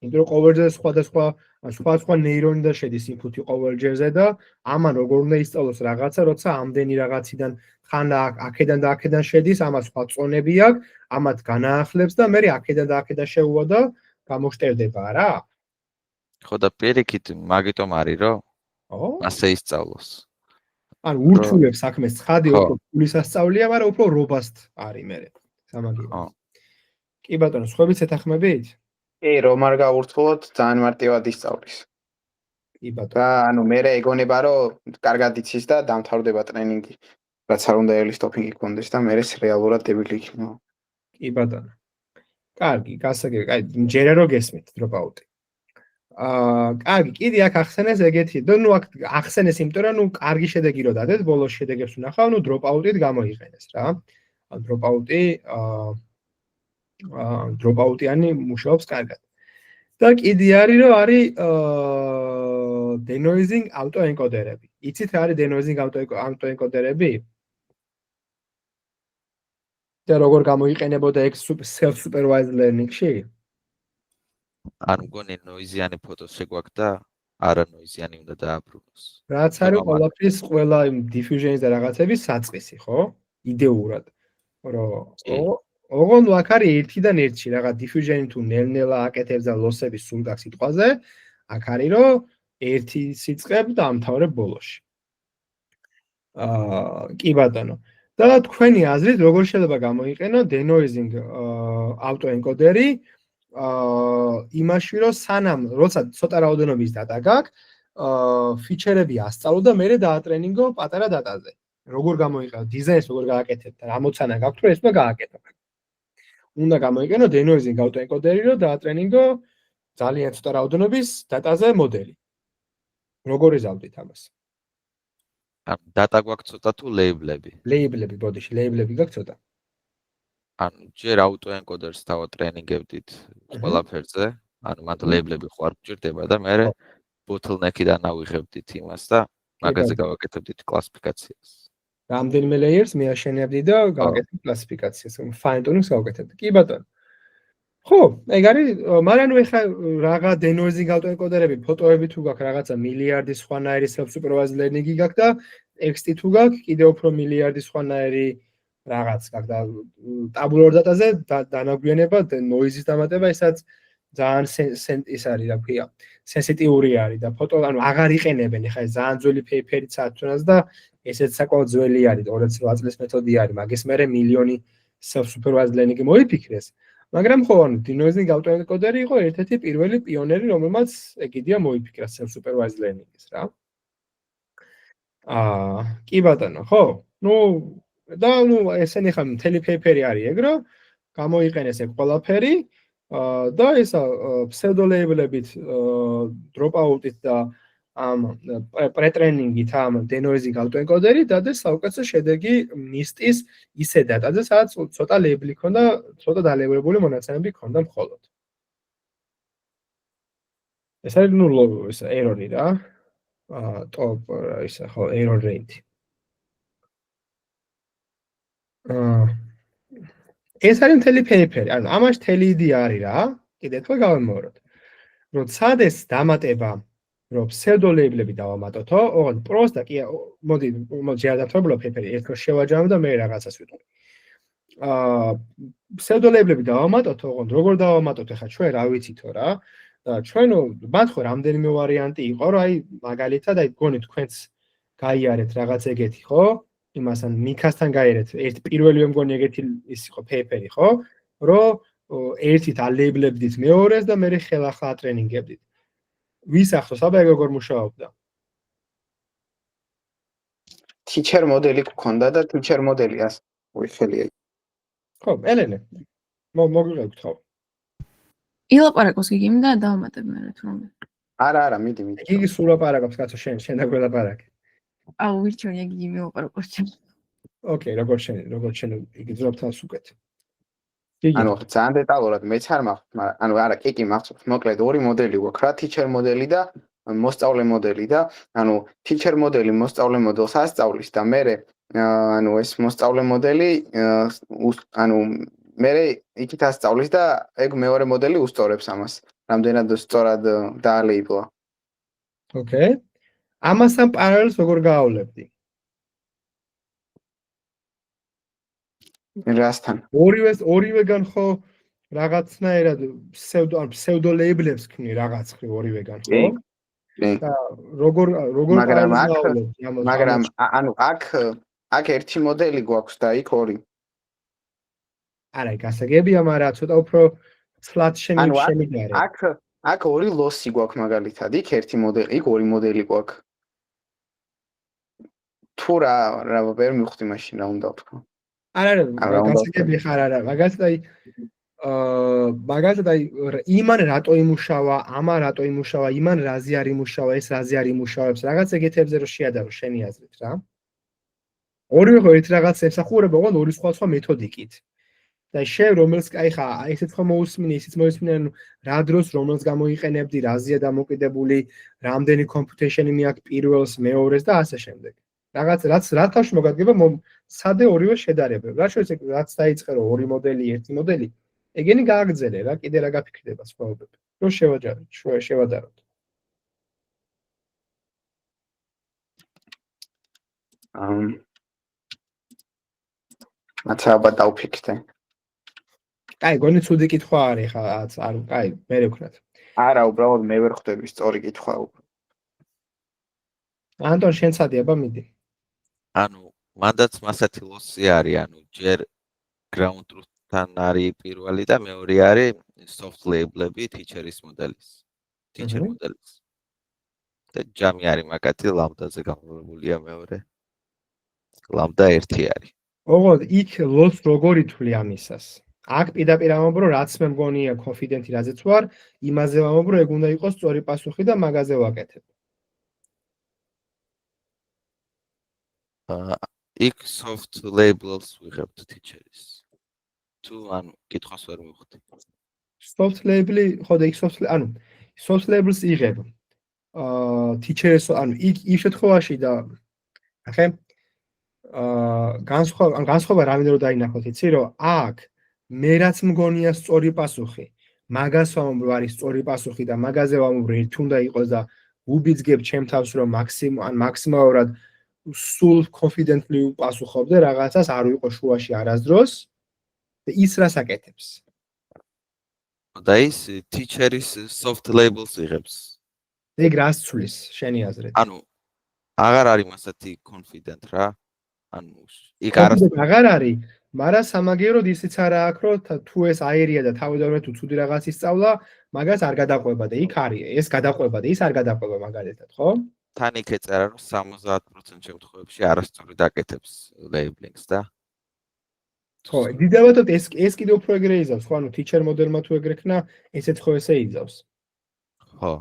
იმიტომ რომ ყოველ ჯერზე სხვა ნეირონი და შედის input-ი ყოველ ჯერზე და ამან როგორ უნდა ისწავლოს რაღაცა, როცა ამდენი რაღაციდან ხან აქედან და აქედან შედის, ამას სხვა წონები აქვს, ამათ განაახლებს და მე აქედან და აქედან შეუვა და გამოშტერდება რა. ხო და პირიქით მაგიტომ არის რომ ხო? ასე ისწავლოს. ანუ ურთულებს საქმეს ცხადი ხო. უფრო ფულისასწავლია, მაგრამ უფრო robust არის მე სამაგიეროდ. ხო. კი ბატონო, სხვაებიც ეთანხმებით? კი, რომ არ გაურთულოთ, ძალიან მარტივად ისწავლის. კი ბატონო. და ანუ მე ეგონება რომ კარგად იცის და დამთავრდება ტრენინგი. რაც არ უნდა early stopping-ი გქონდეს და მე რეალურად დებილი იქნება. კი ბატონო. კარგი, გასაგები, კაი, ჯერა რო გესმით დროპაუტი. კარგი, კიდე აქ ახსენეს ეგეთი, და ნუ აქ ახსენეს იმიტომ რომ ნუ კარგი შედეგი რო დადეთ, ბოლოს შედეგებს ვნახავ, ნუ დროპაუტით გამოიყენეს რა. ან დროპაუტიანი მუშაობს კარგად. და კიდე არის რომ არის denoising autoencoderები. იცით რა არის denoising autoencoderები? და როგორ გამოიყენებოდა ეგ self supervised learning-ში? არ მგონი noisy-იანი ფოტოს შეგვაქვს და არა noisy-იანი უნდა დააბრუნოს. რაც არის ყველაფრის ყველა იმ diffusion-ის და რაღაცების საწყისი, ხო? იდეურად. რომ ოღონდ აქ არის ერთიდან ერთში რაღაც diffusion-ი თუ ნელ-ნელა აკეთებს და ლოსების სულდაკ სიტყვაზე, აქ არის რომ ერთი სიწყებ და ამთავრებ ბოლოში. კი ბატონო. და თქვენი აზრით როგორ შეიძლება გამოიყენო denoising autoencoderi იმაში რომ სანამ როცა ცოტა რაოდენობის დატა გაქვს, ფიჩერები ასწავლო და მერე დაატრენინგო პატარა დატაზე. როგორ გამოიყენო დიზაინს, როგორ გააკეთებ და ამოცანა გაქვთ რომ ეს უნდა გააკეთო. უნდა გამოიყენო denoising autoencoderi რომ დაატრენინგო ძალიან ცოტა რაოდენობის დატაზე მოდელი. როგორ იზავდით ამას? დატა გვაქვს ცოტა თუ ლეიბლები? ლეიბლები, ბოდიში, ლეიბლები გაქვს ცოტა. ანუ ჯერ autoencoders დავატრენინგებდით ყველაფერზე, ანუ მათ ლეიბლები ხო არ გჭირდება და მე bottleneck-იდან ავიღებდით იმას და მაგაზე გავაკეთებდით კლასიფიკაციას. რამდენიმე layers მეაშენებდი და გავაკეთებ კლასიფიკაციას, fine tuning-ს გავაკეთებ. კი ბატონო. ხო, ეგ არის, მაგრამ ნუ ეხლა რაღა denoising autoencoderები, ფოტოები თუ გაქვს რაღაცა მილიარდი სხვანაირი self-supervised learning-ი გაქვს და ტექსტი თუ გაქვს, კიდევ უფრო მილიარდი სხვანაირი რაღაც გაქვს და tabular data-ზე დანაგვიანება, noise-ის დამატება, ისაც ძალიან ის არის, რა ქვია, სენსიტიური არის და ფოტო, ანუ აღარ იყენებენ, ეხლა ეს ძალიან ძველი paper-იც ათვენას და ესეც საკმაოდ ძველი არის, 2008 წლის მეთოდი არის, მაგის მერე მილიონი self-supervised learning-ი მოიფიქრეს. მაგრამ ხო, ანუ denoising autoencoderi იყო ერთ-ერთი პირველი პიონერი, რომელმაც ეგ იდეა მოიფიქრა self-supervised learning-ის რა. კი ბატონო, ხო? ნუ და ნუ ესენი ხა მთელი paper-ი არის ეგ, რომ გამოიყენეს ეგ ყველაფერი და ესა pseudo label-ებით dropout-ით და ამ pre-training-ით ამ denoising autoencoderi დადეს საუკეთესო შედეგი NIST-ის ისე დატაზე, სადაც ცოტა label-ი ქონდა, ცოტა დალებრებული მონაცემები ქონდა მხოლოდ. ეს არის ნუ ეს error-ი რა. top ისა ხო error rate. ეს არის მთელი paper-ი, ანუ ამაში მთელი იდეა არის რა. კიდე თქვა გავემოოროთ. რომ ცადეს დამატება რომ pseudo label-ები დავამატოთო, ოღონდ პროსტა კი მოდი ჯერ დავთვალებო paper-ი, ერთხელ შევაჯამებ და მე რაღაცას ვიტყვი. pseudo label-ები დავამატოთო, ოღონდ როგორ დავამატოთ ახლა ჩვენ რა ვიცითო რა. და ჩვენ მათ ხო რამდენიმე ვარიანტი იყო, რომ აი მაგალითად აი გონი თქვენც გაიარეთ რაღაც ეგეთი, ხო? იმასთან მიქასთან გაიარეთ, ერთ პირველივე მგონი ეგეთი ის იყო paper-ი, ხო? რომ ერთით ალეიბლებდით მეორეს და მე ხელახლა ატრენინგებდით. ვის ახლოს აბა ეგ როგორ მუშაობდა? teacher model-ი გქონდა და teacher model-ი ას უხელია. ხო, ელენე. მოგიგებთ ხო? ილაპარაკოს გიგიმ და დავამატებ მე თუმცა. არა, მიდი. იგი სულ ლაპარაკობს კაცო შენ და გველაპარაკე. აუ ვირჩევნია გიგიმ ილაპარაკოს ჩემ. ოკეი, როგორ შენ იგი ძრობთავს უკეთ. ანუ ძალიან დეტალურად მეც არ მაქვს, მაგრამ ანუ არა, კი მახსოვს, მოკლედ ორი მოდელი გვაქვს რა, teacher მოდელი და მოსწავლე მოდელი და ანუ teacher მოდელი მოსწავლე მოდელს ასწავლის და მე ანუ ეს მოსწავლე მოდელი ანუ მე იქით ასწავლის და ეგ მეორე მოდელი უსწორებს ამას. რამდენად სწორად დაალეიბლა. ოკეი. ამასთან პარალელს როგორ გაავლებდი? რასთან? ორივეგან ხო რაღაცნაირად ფსევდო ლეიბლებს ქმნი რაღაც ხრი ორივეგან ხო? კი. და როგორ მაგრამ პარალელს აქ გაავლებდი მაგრამ ანუ აქ ერთი მოდელი გვაქვს და იქ ორი. არა, გასაგებია, მაგრამ ცოტა უფრო flat შემიგარე. აქ ორი ლოსი გვაქვს მაგალითად, იქ ერთი მოდელი, იქ ორი მოდელი გვაქვს. თუ რა ვერ მივხვდი მაშინ რა უნდა ვთქვა. არა, გასაგებია ხარ არა, მაგალითად იმან რატო იმუშავა, ამა რატო იმუშავა, იმან რაზე არ იმუშავა, ეს რაზე არ იმუშავებს, რაღაც ეგეთებზე რო შეადარო შენი აზრით რა. ორივე ხო ერთ რაღაცს ემსახურება, ოღონდ ორი სხვა მეთოდიკით. და შენ რომელს აი ხა ესეც ხო მოусმინე, ისიც მოусმინე, ანუ რა დროს რომელს გამოიყენებდი, რაზეა დამოკიდებული, რამდენი computation-ი მიაქვს პირველს, მეორეს და ასე შემდეგ. რაღაც რა თავში მოგადგება სადე ორივე შედარება. რა შეიძლება რაც დაიწყე რომ ორი მოდელი, ერთი მოდელი, ეგენი გააგრძელე რა, კიდე რა გაფიქრდება სხვაობები. რომ შევადაროთ. მაცაბა დავფიქრე. აი, გონი ცუდი კითხვა არის ხა, არ, აი, მე ვქნათ. არა, უბრალოდ მე ვერ ხვდები სწორი კითხვა. ანტონ, შენ ცადი აბა მიდი. ანუ მანდაც მასეთი ლოსი არის, ანუ ჯერ ground truth-თან არის პირველი და მეორე არის soft label-ები teacher-ის მოდელის. teacher მოდელის. და ჯამი არის მაგათი lambda-ზე გამოყენებულია მეორე. lambda 1 არის. ოღონდ იქ ლოს როგორ ითვლი ამისას? აქ პირდაპირ ამბობ რომ რაც მე მგონია confident-ი რაზეც ვარ, იმაზე ვამბობ რომ ეგ უნდა იყოს სწორი პასუხი და მაგაზე ვაკეთებ. იქ soft labels ვიღებთ teacher-ის. თუ ანუ კითხვას ვერ მივხვდი. soft label-ი, ხო და იქ soft labels იღებ. teacher-ის, ანუ იქ შემთხვევაში და ახე განსხვავება რამდენი რომ დაინახოთ, იცი რომ აქ მე რაც მგონია სწორი პასუხი, მაგას ვამბობ რომ არის სწორი პასუხი და მაგაზე ვამბობ რომ ერთი უნდა იყოს და უბიძგებ ჩემ თავს რომ მაქსიმალურად სულ confidently პასუხობდე რაღაცას, არ ვიყო შუაში არასდროს და ის რას აკეთებს? და ის teacher-ის soft labels იღებს. ეგ რას ცulis შენი აზრით? ანუ აღარ არის მასეთი confident რა. ანუ იქ აღარ არის, მაგრამ სამაგიეროდ ისიც არა აქვს რომ თუ ეს აირია და თავიდანვე თუ ცუდი რაღაც ისწავლა, მაგას არ გადაყვება და იქ არის, ეს გადაყვება და ის არ გადაყვება მაგალითად, ხო? თან იქ ეწერა რომ 70% შემთხვევებში არასწორი დაკეთებს labelings და ხო, დიდებადად ეს კიდე უფრო ეგრე იზავს, ხო, ანუ teacher მოდელმა თუ ეგრე ქნა, ესეც ხო ესე იზავს. ხო.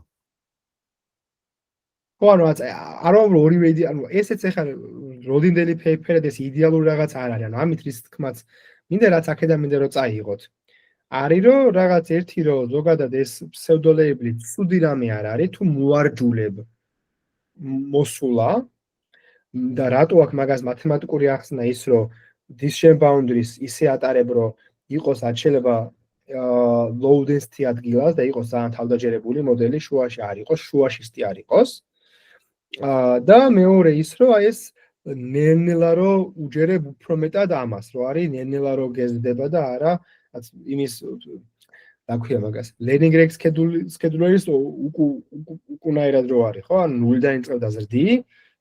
ხო, ანუ არ ვამბობ ორივე ანუ ესეც ეხლა როდინდელი paper-ად ეს იდეალური რაღაც არ არის, ანუ ამით რის თქმაც მინდა რაც აქედან მინდა რომ წაიღოთ. არის რომ რაღაც ერთი რომ ზოგადად ეს pseudo label-ი ცუდი რამე არ არის, თუ მოარჯულებ მოსულა და რატო აქვს მაგას მათემატიკური ახსნა ის რომ decision boundaries ისე ატარებ რომ იყოს რაც შეიძლება low density ადგილას და იყოს ძალიან თავდაჯერებული მოდელი შუაში არ იყოს, შუაშისტი არ იყოს. და მეორე ის რომ აი ეს ნელ-ნელა რომ უჯერებ უფრო მეტად ამას, რომ არის ნელ-ნელა რომ გეზრდება და არა იმის რა ქვია მაგას learning rate scheduler-ის უკუნაირად რო არის, ხო? ანუ ნულიდან იწყებ და ზრდი,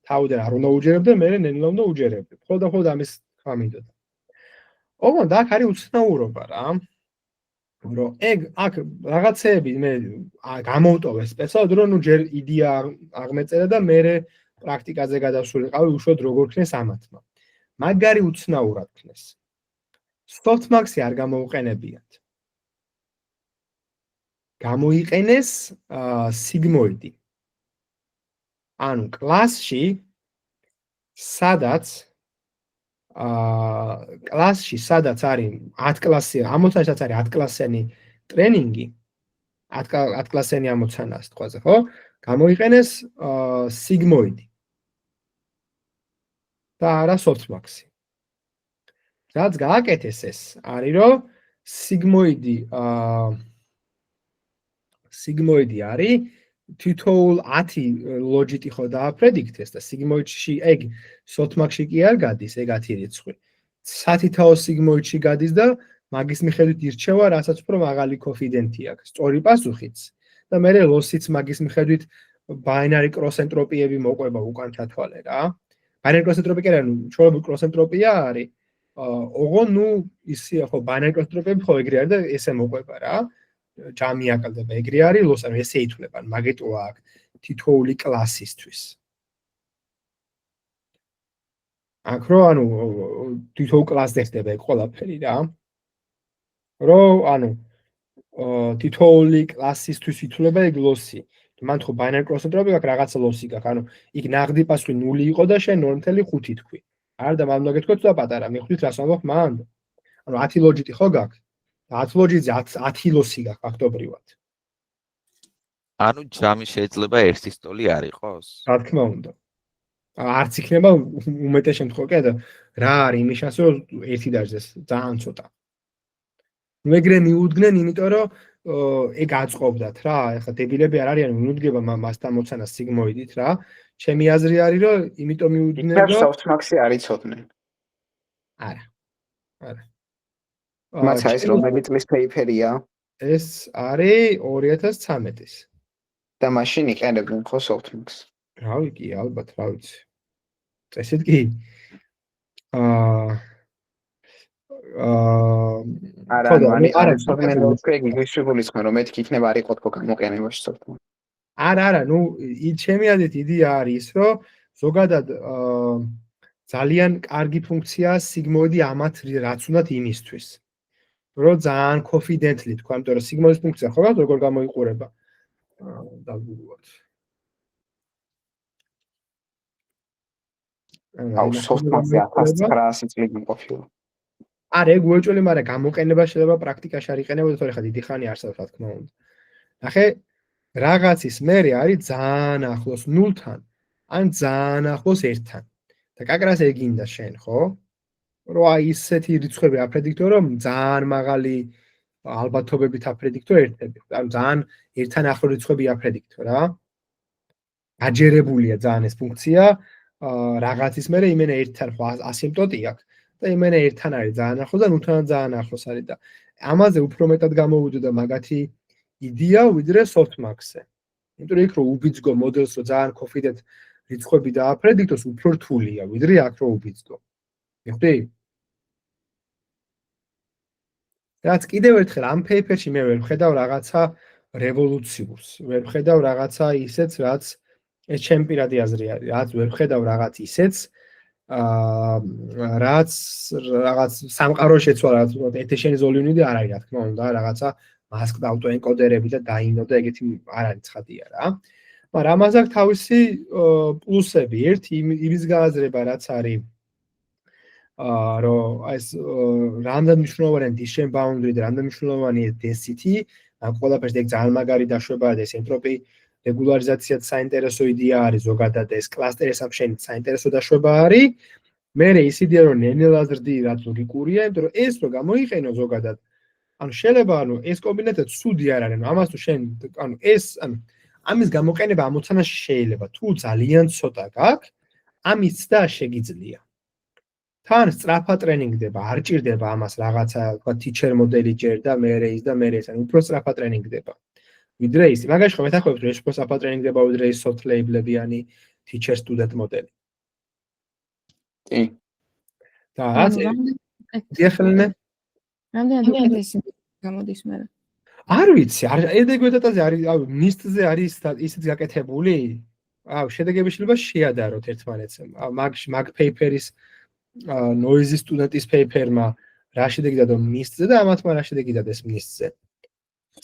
თავიდან არ უნდა უჯერებდე, მერე ნელ-ნელა უნდა უჯერებდე. ხოლმე ამის თქვა მინდოდა. ოღონდ აქ არის უცნაურობა რა. რომ აქ რაღაცეები მე გამოვტოვე სპეციალურად რომ ჯერ იდეა აღმეწერა და მე პრაქტიკაზე გადასულიყავი უშუალოდ როგორ ქნეს ამათმა. მაგარი უცნაურად ქნეს. softmax-ი არ გამოუყენებიათ. გამოიყენეს sigmoid-ი. ანუ კლასში სადაც სადაც არის 10 კლასი, ამოცანაშიც არის 10 კლასიანი ტრენინგი, 10 კლასიანი ამოცანა ასე თქვაზე, ხო? გამოიყენეს sigmoid-ი. და არა softmax-ი. რაც გააკეთეს ეს არის რომ sigmoid-ი სიგმოიდი არის თითოეულ 10 ლოჯიტი ხო დააპრედიქტეს და სიგმოიდში ეგ softmax-ში კი არ გადის ეგ 10 რიცხვი. სათითაო სიგმოიდში გადის და მაგის მიხედვით ირჩევა, რასაც უფრო მაღალი კოეფიციენტი აქვს. სწორი პასუხიც და მე ლოსიც მაგის მიხედვით binary cross entropy-ები მოყვება უკან ჩათვალე რა. binary cross entropy კი არა, ჩვეულებრივი cross entropy-ა არის. ოღონ ნუ ისია ხო binary cross entropy-ები ხო ეგრე არის და ესე მოყვება რა. ჯამი აკლდება ეგრე არის ლოს, ანუ ესე ითვლება, მაგიტოა აქ თითოეული კლასისთვის. აქ რო ანუ თითოეულ კლასზე ხდება ეგ ყველაფერი რა. რომ ანუ თითოეული კლასისთვის ითვლება ეგ ლოსი. მან ხო binary cross entropy აქვს რაღაცა ლოსი გაქვს. ანუ იქ ნაღდი პასუხი 0 იყო და შენ 0.5 თქვი. არა და მან უნდა გეთქვა ცოტა პატარა, მიხვდით რას ვამბობ მან? ანუ 10 ლოჯიტი ხო გაქვს? 10 ლოჯიტზე 10 ლოსი გაქვს ფაქტობრივად. ანუ ჯამი შეიძლება ერთი სტოლი არ იყოს? რა თქმა უნდა. არც იქნება უმეტეს შემთხვევაში კი და რა არის იმის შანსი რომ ერთი დაждდეს ძალიან ცოტა. ნუ ეგრე მიუდგნენ, იმიტომ რომ ეგ აწყობდათ რა, ეხლა დებილები არ არიან, მიუდგება მასთან მოცანა სიგმოიდით რა. ჩემი აზრი არის რომ იმიტომ მიუდგნენ რომ softmax-ი არ იცოდნენ. არა. არა. მაცა ეს რომელი წლის paper-ია? ეს არის 2013-ის. და მაშინ იყენებდნენ ხო softmax? რავი კი, ალბათ, რა ვიცი. წესით კი. არა, რომ მეთქი იქნება არ იყოთ ხო გამოყენებაში softmax. არა, ნუ ჩემი აზრით იდეა არის ის, რომ ზოგადად ძალიან კარგი ფუნქციაა სიგმოიდი ამათ რაც უნდათ იმისთვის. რომ ძალიან confidently თქვა, იმიტომ რომ სიგმოიდის ფუნქცია ხო გაქვს როგორ გამოიყურება. დაგუგლოთ. აუ softmax-ი 1900 წლიდან ყოფილა. არა, ეგ უეჭველი, მაგრამ გამოყენება შეიძლება პრაქტიკაში არ იყენებოდეს, თორე ხა დიდი ხანი არსებობს, რა თქმა უნდა. ნახე, რაღაცის მერე არის ძალიან ახლოს 0-თან, ან ძალიან ახლოს 1-თან. და კაკრას ეგ ინდა შენ, ხო? რომ აი ისეთი რიცხვები აპრედიქტო, რომ ძალიან მაღალი ალბათობებით აპრედიქტო ერთები. ანუ ძალიან ერთთან ახლო რიცხვები აპრედიქტო რა. გაჯერებულია ძალიან ეს ფუნქცია, რაღაცის მერე იმენა ერთთან ხო ასიმპტოტი აქვს და იმენა ერთთან არის ძალიან ახლოს და 0-თან ძალიან ახლოს არის და ამაზე უფრო მეტად გამოვიდოდა მაგათი იდეა ვიდრე softmax-ზე. იმიტომ რომ იქ რო უბიძგო მოდელს რო ძალიან confident რიცხვები დააპრედიქტოს უფრო რთულია ვიდრე აქ რო უბიძგო. მიხვდი? რაც კიდევ ერთხელ ამ paper-ში მე ვერ ვხედავ რაღაცა რევოლუციურს, ვერ ვხედავ რაღაცა ისეც, რაც ეს ჩემი პირადი აზრი არის, რაც ვერ ვხედავ რაღაც ისეც, რაც რაღაც სამყარო შეცვალა, რაც ეთეშენი ზოლიუნიდი არ არის, რა თქმა უნდა, რაღაცა masked auto-encoder-ები და დაინო და ეგეთი არ არის ცხადია რა. მაგრამ ამას აქვს თავისი პლუსები. ერთი იმის გააზრება, რაც არის რომ ეს რამდენ მნიშვნელოვანია decision boundary და რამდენ მნიშვნელოვანია density, ამ ყველაფერს ეგ ძალიან მაგარი დაშვებაა და ეს entropy რეგულარიზაციაც საინტერესო იდეა არის ზოგადად ეს cluster assumption-ით საინტერესო დაშვება არის. მერე ის იდეა რომ ნელ-ნელა ზრდი რაც ლოგიკურია, იმიტომ რომ ეს რო გამოიყენო ზოგადად, ანუ შეიძლება ანუ ეს კომბინაცია ცუდი არ არის, ამას თუ შენ ანუ ეს ანუ ამის გამოყენება ამოცანაში შეიძლება, თუ ძალიან ცოტა გაქვს, ამის და შეგიძლია. თან სწრაფა ტრენინგდება, არ ჭირდება ამას რაღაცა, თქვა teacher მოდელი ჯერ და მერე ის და მერე ეს, ანუ უფრო სწრაფა ტრენინგდება. ვიდრე ის, მაგაში ხო მეთანხმებით, რომ ეს უფრო სწრაფა ტრენინგდება ვიდრე ის soft label-ებიანი teacher student მოდელი. კი. და რაც დიახელნე რამდენად ეს გამოდის მე? არ ვიცი, EDG დატაზე არის, NIST-ზე არის ისიც გაკეთებული? შედეგები შეიძლება შეადაროთ ერთმანეთს. მაგ paper-ის noisy student-ის paper-მა რა შედეგი დადო NIST-ზე და ამათმა რა შედეგი დადეს NIST-ზე.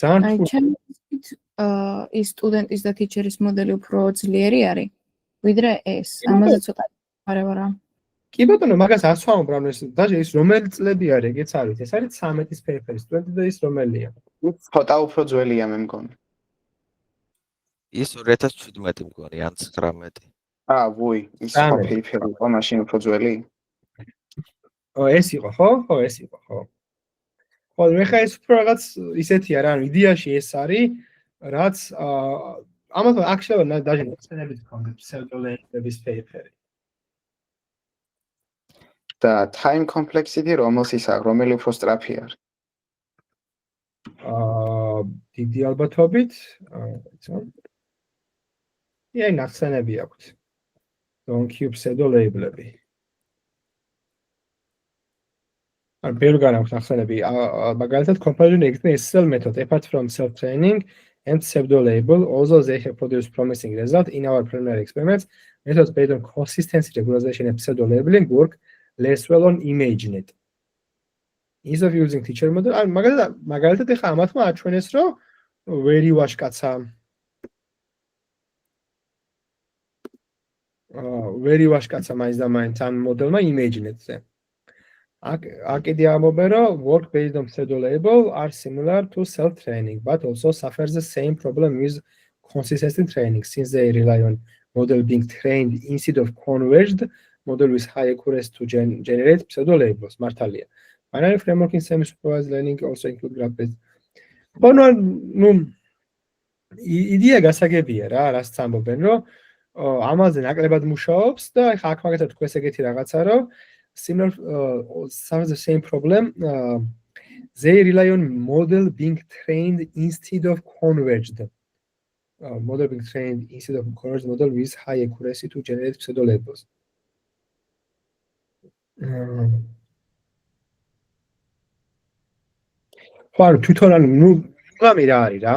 ძალიან აი, ჩემი ის სტუდენტის და teacher-ის მოდელი უფრო ძლიერი არის, ვიდრე ეს. ამაზე ცოტა ვარ. კი ბატონო, მაგას არ ვსვამობ, რა ეს დაჟე ის რომელი წლები არის, ეგეც არ ვიცი. ეს არის 13-ის paper-ის სტუდენტი და ის რომელია? ცოტა უფრო ძველია მე მგონი. ის 2017 მგონი ან 19. ვუი, ის paper იყო მაშინ უფრო ძველი. ეს იყო, ხო? ხო, ეს იყო, ხო. ხო, მე ხა ეს უფრო რაღაც ისეთია რა, იდეაში ეს არის, რაც ამათ აქ შეიძლება დაჟე ნახსენებით გქონდეთ pseudo-labelების paper-ი. და time complexity რომელის რომელი უფრო სწრაფი არის? დიდი ალბათობით, აი ნახსენები აქვთ. Donkey pseudo-labelები. Ar ბევრგან აქვს ნახსენები. მაგალითად comparison Excel method apart from self-training and pseudo-label, although they have produced promising results in our preliminary experiments, methods based on consistency regularization and pseudo-labeling work less well on ImageNet. Instead of using teacher model, მაგალითად ეხა ამათმა აჩვენეს, რომ ვერი ვაშკაცა მაინც და მაინც ამ მოდელმა ImageNet-ზე. Akidi ამბობენ, რომ work based on pseudo-label are similar to self-training, but also suffers the same problem with consistent training since they rely on model being trained instead of converged model with high accuracy to generate pseudo-labels. მართალია. Binary framework in semi-supervised learning also include graph-based. Ну, იდეა გასაგებია რა, რასაც ამბობენ, რომ ამაზე ნაკლებად მუშაობს და ახლა აქ მაგათაც თქვენს ეგეთი რაღაცა, რომ similar suffers the same problem. They rely on model being trained instead of converged. Model being trained instead of converged model with high accuracy to generate pseudo labels. ხარ თვითონ ნუ რამე რა არის რა.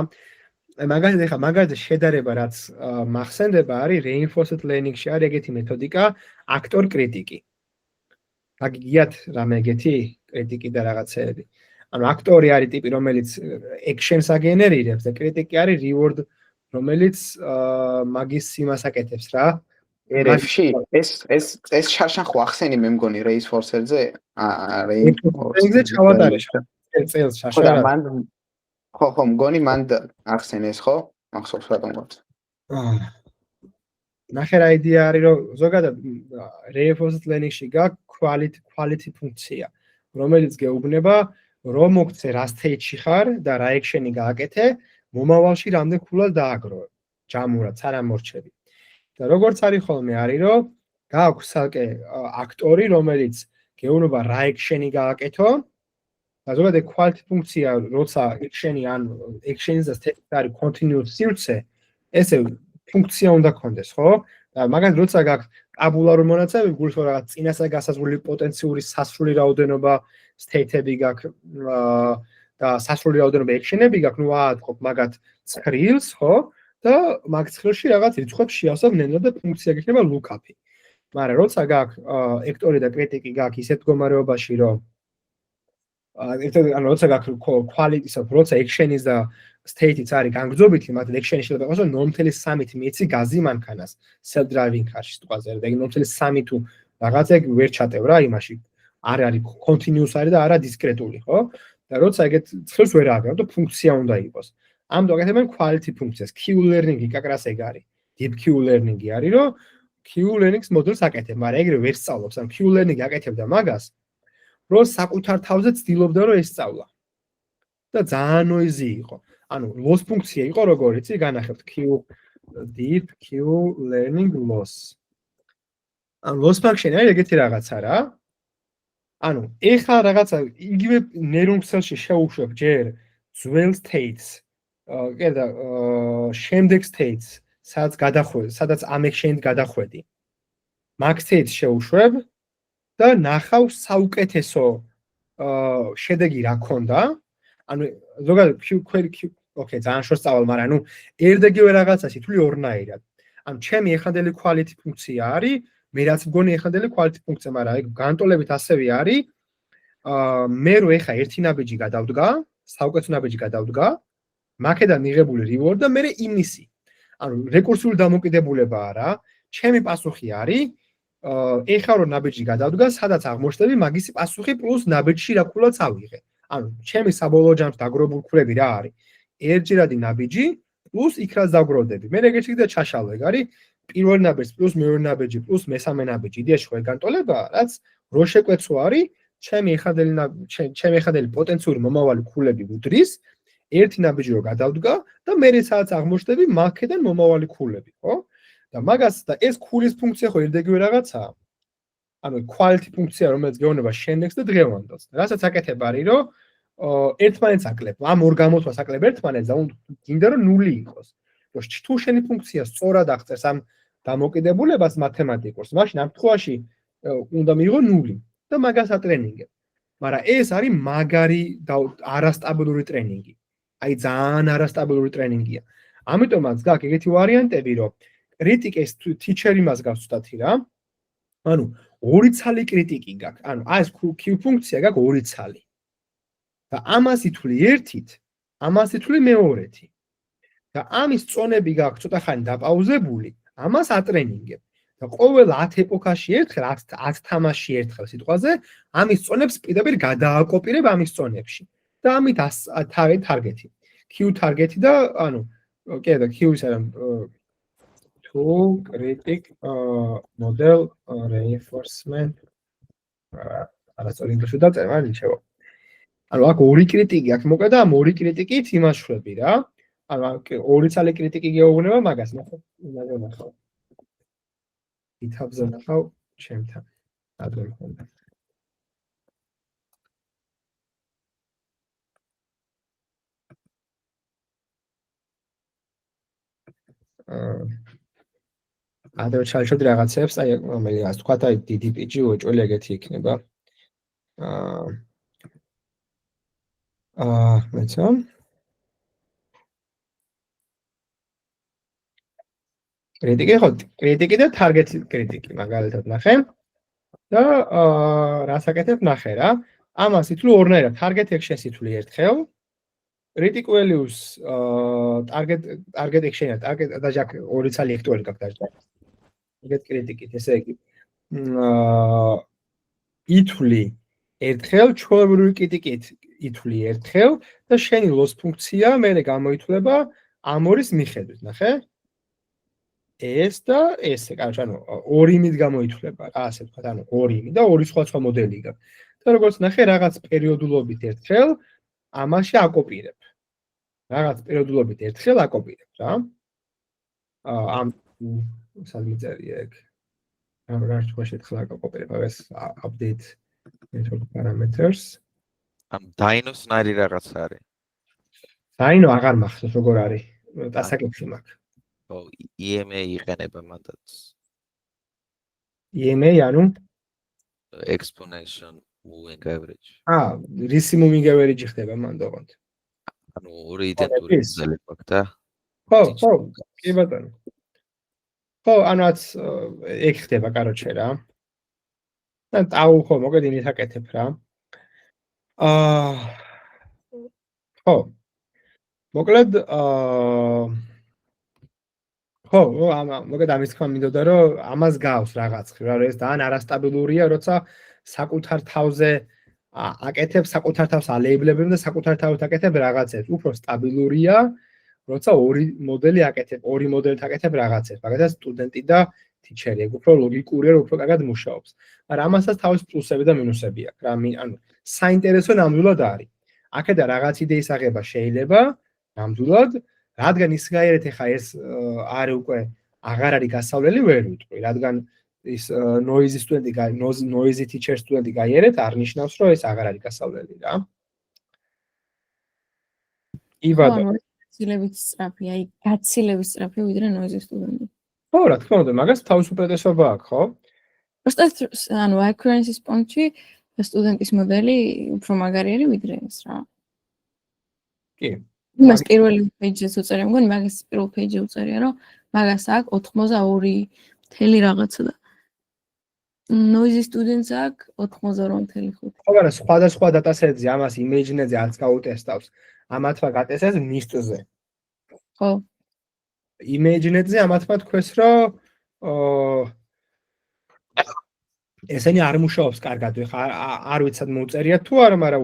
მაგალითად შედარება რაც მახსენდება არის reinforced learning-ში არის ეგეთი მეთოდიკა actor კრიტიკი. აგიგიათ რამე ეგეთი კრიტიკი და რაღაცეები. ანუ აქტორი არის ტიპი, რომელიც actions აგენერირებს და კრიტიკი არის reward, რომელიც მაგის იმას აკეთებს რა. RF-ში ეს შარშან ხო ახსენი მე მგონი reinforcer-ზე? reinforcer-ზე ჩავატარე წელს შარშან. ხო, მგონი მან ახსენეს ხო? ახსოვს რატომ გვაქვს. ნახე რა იდეა არის, რომ ზოგადად reinforced learning-ში გაქვს quality ფუნქცია, რომელიც გეუბნება, რომ მოგცე რა stage-ში ხარ და რა action-ი გააკეთე, მომავალში რამდენ ქულად დააგროვებ. ჯამურად არ ამორჩები. და როგორც არის ხოლმე არის, რომ გაქვს საკე აქტორი, რომელიც გეუბნება რა action-ი გააკეთო და ზოგადად quality ფუნქცია, როცა action-ი ან action-ს და stage-ს არის continuous სივრცე, ესე ფუნქცია უნდა კონდეს, ხო? და მაგალითად როცა გაქვს ტაბულარული მონაცემები, გულისხმობ რაღაც წინასწარ გასაზრდელი პოტენციური სასრული რაოდენობა state-ები გაქვს და სასრული რაოდენობა action-ები გაქვს, ნუ აატყობ მაგათ ცხრილს, ხო? და მაგ ცხრილში რაღაც რიცხვებს შეავსებ ნენდა და ფუნქცია გექნება lookup-ი. მაგრამ როცა გაქვს ექტორი და კრიტიკი გაქვს ისეთ მდგომარეობაში, რომ ანუ როცა გაქვს quality-ისა, როცა action-ის და state-იც არის განგრძობითი, მაგრამ action-ი შეიძლება იყოს, რომ 0.3 მიეცი გაზი მანქანას self-driving car-ში სიტყვაზე, და 0.3 თუ რაღაცა ვერ ჩატევ რა იმაში. არ არის continuous არის და არა discrete-ული, ხო? და როცა ეგეთ ცხრილს ვერ ააგებ და ფუნქცია უნდა იყოს. ამ დაგეთებენ quality ფუნქციას. Q learning-ი კაკრას ეგ არის. Deep Q learning-ი არის, რომ Q learning-ს მოდელს აკეთებ, მაგრამ ეგრე ვერ სწავლობს. ან Q learning-ი აკეთებდა მაგას, რომ საკუთარ თავზე ცდილობდა რომ ესწავლა. და ძალიან noisy იყო. ანუ loss ფუნქცია იყო როგორ იცი, განახებთ Q deep Q learning loss. ანუ loss function არის ეგეთი რაღაცა რა. ანუ ეხლა რაღაცა იგივე neuron cell-ში შეუშვებ ჯერ ძველ states და შემდეგ states, სადაც ამ action-ით გადახვედი. მაგ states შეუშვებ და ნახავ საუკეთესო შედეგი რა ქონდა. ანუ ზოგადად okay, ძალიან შორს წავალ, მაგრამ ნუ ერთგივე რაღაცაში თვლი ორნაირად. ანუ ჩემი ეხანდელი quality ფუნქცია არის, მე რაც მგონი ეხანდელი quality ფუნქცია, მაგრამ ეგ განტოლებით ასევე არის. მე რო ეხა ერთი ნაბიჯი გადავდგა, საუკეთესო ნაბიჯი გადავდგა, მაქედან მიღებული reward და მე იმისი. ანუ რეკურსიული დამოკიდებულებაა რა. ჩემი პასუხი არის ეხა რო ნაბიჯი გადავდგა, სადაც აღმოჩნდები მაგისი პასუხი პლუს ნაბიჯში რა ქულაც ავიღე. ანუ ჩემი საბოლოო ჯამში დაგროვებული ქულები რა არის? ერთჯერადი ნაბიჯი პლუს იქ რაც დაგროვდები. მე ეგეთი და ჩაშალო ეგ არის პირველი ნაბიჯი პლუს მეორე ნაბიჯი პლუს მესამე ნაბიჯი. იდეაში ხო განტოლებაა, რაც რო შეკვეცო არის ჩემი ეხანდელი პოტენციური მომავალი ქულები უდრის, ერთი ნაბიჯი რო გადავდგა და მე სადაც აღმოჩნდები მაქედან მომავალი ქულები, ხო? და მაგას და ეს ქულის ფუნქცია ხო ერთგვარი რაღაცაა. ანუ quality ფუნქცია, რომელიც გეუბნება შენდექს და დღევანდელს. რასაც აკეთებ არის, რომ ერთმანეთს აკლებ. ამ ორ გამოთვას აკლებ ერთმანეთს და გინდა რომ ნული იყოს. რომ თუ შენი ფუნქცია სწორად აღწერს ამ დამოკიდებულებას მათემატიკურს, მაშინ ამ შემთხვევაში უნდა მიიღო ნული და მაგას ატრენინგებ. მაგრამ ეს არის მაგარი და არასტაბილური ტრენინგი. აი ძალიან არასტაბილური ტრენინგია. ამიტომაც გაქვს ეგეთი ვარიანტები, რომ კრიტიკის teacher იმას გავსწრთი რა. ანუ ორი ცალი კრიტიკი გაქვს. ანუ ეს Q ფუნქცია გაქვს ორი ცალი. და ამას ითვლი ერთით, ამას ითვლი მეორეთი. და ამის წონები გაქვს ცოტა ხანი დაპაუზებული, ამას ატრენინგებ. და ყოველ 10 ეპოქაში ერთხელ, 10 თამაში ერთხელ სიტყვაზე, ამის წონებს პირდაპირ გადააკოპირებ ამის წონებში. და ამით target-ი. Q target-ი და ანუ კი და Q ის არა to critic model reinforcement არასწორი ინგლისური დავწერე, მაგრამ ნიშნავ. ანუ აქ ორი კრიტიკი აქვს, მოკლედ და ამ ორი კრიტიკით იმას შვები რა. ანუ ორი ცალი კრიტიკი გეუბნება მაგას, ნახო. ნახო. ითაბზე ნახავ ჩემთან. ადრე მქონდა. ადრე ჩაიშოდი რაღაცებს, აი რომელი ასე თქვა და დიდი პიჯი უეჭველი ეგეთი იქნება. მეცო კრიტიკი ხო კრიტიკი და target კრიტიკი მაგალითად ნახე და რას აკეთებ ნახე რა ამას ითვლი ორნაირად target action-ს ითვლი ერთხელ critic values target action-ად target და ჯაკ ორი ცალი ექტორი გაქვს დაჭდა target კრიტიკით ესე იგი ითვლი ერთხელ ჩვეულებრივი კრიტიკით ითვლი ერთხელ და შენი loss ფუნქცია მერე გამოითვლება ამორის მიხედვით ნახე ეს და ესე, კარგი, ანუ ორი იმით გამოითვლება, რა ასე ვთქვათ, ანუ ორი იმით და ორი სხვა მოდელი გაქვს. და როგორც ნახე, რაღაც პერიოდულობით ერთხელ ამაში აკოპირებ. რაღაც პერიოდულობით ერთხელ აკოპირებ, რა. ამ სამიწერია ეგ. რა თქვა შეთხლა აკოპირებ, ეს update method parameters. ამ დაინოსნარი რაღაც არის. დაინო აღარ მახსოვს როგორ არის. დასაკითხი მაქვს. EMA იყენება მანდაც. EMA ანუ exponential moving average. რისი moving average ხდება მანდ ოღონდ. ანუ ორი იდენტური მოდელი გვაქვს და ხო, კი ბატონო. ხო, ანაც ეგ ხდება, კაროჩე რა. და ტაუ ხო, მოკლედ იმით აკეთებ რა. ხო. მოკლედ ხო, მოკლედ ამის თქმა მინდოდა რომ ამას გავს რაღაც ხრი, რა ეს ძალიან არასტაბილურია, როცა საკუთარ თავზე აკეთებ, საკუთარ თავს ალეიბლებებ და საკუთარ თავს აკეთებ რაღაცებს. უფრო სტაბილურია, როცა ორი მოდელი აკეთებ, ორი მოდელით აკეთებ რაღაცებს. მაგალითად სტუდენტი და ტიჩერი, ეგ უფრო ლოგიკურია, უფრო კარგად მუშაობს. მაგრამ ამასაც თავის პლუსები და მინუსები აქვს. რა ანუ საინტერესო ნამდვილად არის. აქედან რაღაც იდეის აღება შეიძლება ნამდვილად რადგან ისგაერეთ ეხა ეს არის უკვე აღარ არის გასავლელი ვერ ვიტყვი, რადგან ის noisy სტუდენტი, noisy teacher სტუდენტი გაიარეთ, არ ნიშნავს, რომ ეს აღარ არის გასავლელი რა. იბადო. გაცილებით სწრაფი, აი გაცილებით სწრაფი ვიდრე noisy სტუდენტი. ხო, რა თქმა უნდა, მაგას თავის უპირატესობა აქვს, ხო? უბრალოდ ანუ accuracy-ის პონჩი სტუდენტის მოდელი უფრო მაგარი არის ვიდრე ეს რა. კი. იმას პირველი პეიჯზე უწერია, მგონი მაგას პირველ პეიჯზე უწერია, რომ მაგას აქვს 82 მთელი რაღაცა და noisy students აქვს 88.5. ხო, მაგრამ სხვადასხვა დატასეტზე ამას imagine-ზე არც გაუტესტავს. ამათმა გატესტეს NIST-ზე. ხო. imagine-ზე ამათმა თქვეს, რომ ესენი არ მუშაობს კარგად, ხა არ ვიცად მოუწერია თუ არა, მაგრამ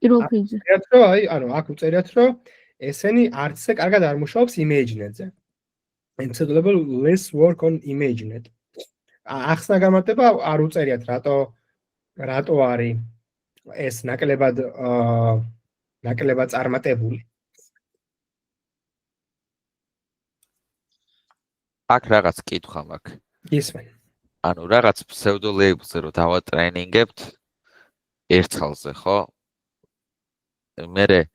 პირველ პეიჯზე. აი, ანუ აქ უწერიათ, რომ ესენი არცზე კარგად არ მუშაობს imagine-ზე. Ensemble less work on imagine. ახსნა გამარტება არ უწერიათ, რატო არის ეს ნაკლებად წარმატებული. აქ რაღაც კითხვა მაქვს. ისმენ. ანუ რაღაც pseudo labels-ზე რო დავატრენინგებთ ერთხალზე, ხო? მერე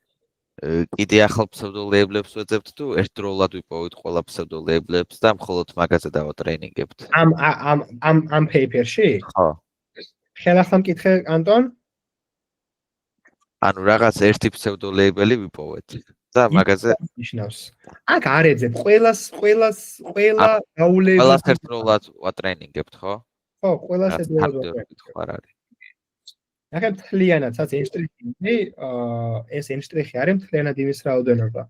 კიდე ახალ pseudo labels ვეძებთ თუ ერთდროულად ვიპოვეთ ყველა pseudo labels და მხოლოდ მაგაზე დავატრენინგებთ. ამ paper-ში? ხო. ხელახლა მკითხე ანტონ? ანუ რაღაც ერთი pseudo label-ი ვიპოვეთ და მაგაზე ნიშნავს. აქ არ ეძებ ყველა გაულები. ყველას ერთდროულად ვატრენინგებთ, ხო? ხო, ყველას ერთდროულად ვატრენინგებთ. ხო, არ არის. ახლა მთლიანად რაც n-სტრიხი, ეს n-სტრიხი არის მთლიანად იმის რაოდენობა.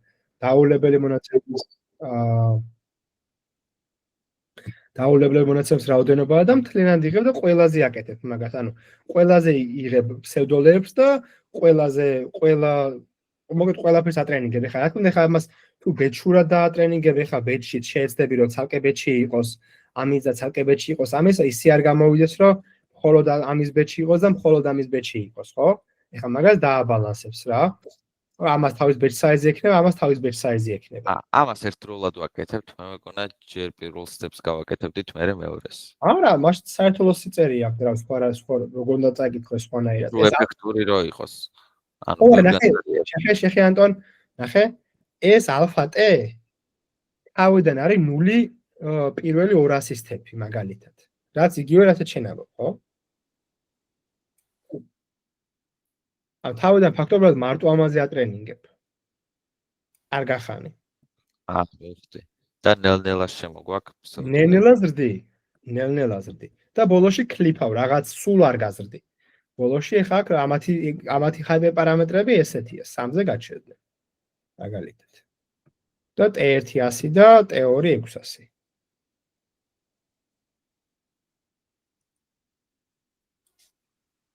დაულებელი მონაცემის რაოდენობაა და მთლიანად იღებ და ყველაზე აკეთებ მაგას. ანუ ყველაზე იღებ pseudo-labels და ყველაფერს ატრენინგებ. ეხლა რა თქმა უნდა, ამას თუ ბეჩურად დაატრენინგებ, ეხლა ბეჩში შეეცდები რომ ცალკე ბეჩი იყოს, ამის და ცალკე ბეჩი იყოს, ამის ისე არ გამოვიდეს, რომ მხოლოდ ამის ბეჩი იყოს და მხოლოდ ამის ბეჩი იყოს, ხო? ეხლა მაგას დააბალანსებს რა. ამას თავის ბეჩ საიზი ექნება, ამას თავის ბეჩ საიზი ექნება. ამას ერთდროულად ვაკეთებთ, მე მეკონა ჯერ პირველ სტეპს გავაკეთებდით, მერე მეორეს. არა, მაშინ საერთო ლოსიწერი აქვს რა, სხვა როგორ უნდა წაკითხო სხვანაირად. ეს ეფექტური რო იყოს. ანუ შეხე ანტონ, ნახე, ეს ალფა ტ თავიდან არის 0 პირველი 200 სტეპი მაგალითად. რაც იგივე რასაც შენაბობ, ხო? ან თავიდან ფაქტობრივად მარტო ამაზე ატრენინგებ. არ გახანი. ვიხდი. და ნელ-ნელა შემოგვაქვს. ნელ-ნელა ზრდი. და ბოლოში კლიფავ, რაღაც სულ არ გაზრდი. ბოლოში ეხა აქ ამათი ხაიბე პარამეტრები ესეთია, 3-ზე გაჩერდნენ. მაგალითად. და T1 100 და T2 600.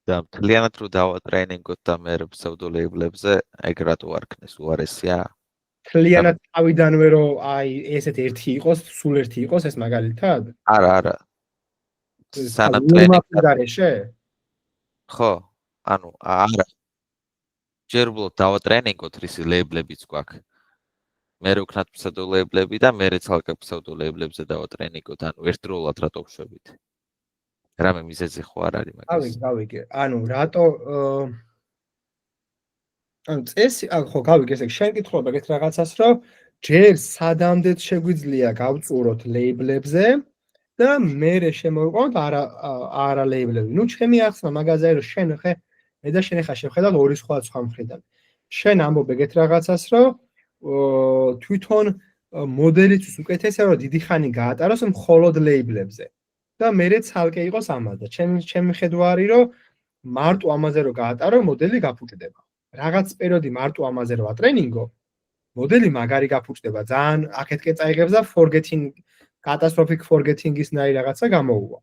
და მთლიანად რო დავატრენინგოთ და მე pseudo label-ებზე ეგ რატო არქნეს უარესია? მთლიანად თავიდანვე რომ აი ესეთ ერთი იყოს, სულ ერთი იყოს ეს მაგალითად? არა. სანამ ტრენინგში. ხო, ანუ არა. ჯერ უბრალოდ დავატრენინგოთ რისი label-ებიც გვაქვს. მე ვქნათ pseudo label-ები და მე ცალკე pseudo label-ებზე დავატრენინგოთ, ანუ ერთდროულად რატო ვშვებით? რამე მიზეზი ხო არ არის მაგას? გავიგე. ანუ რატო ანუ წესი ხო გავიგე, ესე შენ კითხულობ ეგეთ რაღაცას, რომ ჯერ სადამდეც შეგვიძლია გავწუროთ label-ებზე და მერე შემოვიყვანოთ არა label-ები. ნუ ჩემი ახსნა მაგაზე რომ შენ ხე მე და შენ ხა შევხედავთ ორი სხვა მხრიდან. შენ ამბობ ეგეთ რაღაცას, რომ თვითონ მოდელიც უკეთესია რომ დიდი ხანი გაატაროს მხოლოდ label-ებზე. და მერე ცალკე იყოს ამაზე. ჩემი ხედვა არის რომ მარტო ამაზე რომ გაატარო, მოდელი გაფუჭდება. რაღაც პერიოდი მარტო ამაზე რომ ატრენინგო, მოდელი მაგარი გაფუჭდება. ძალიან აქეთკენ წაიღებს და catastrophic forgetting-ის ნაირ რაღაცა გამოუვა.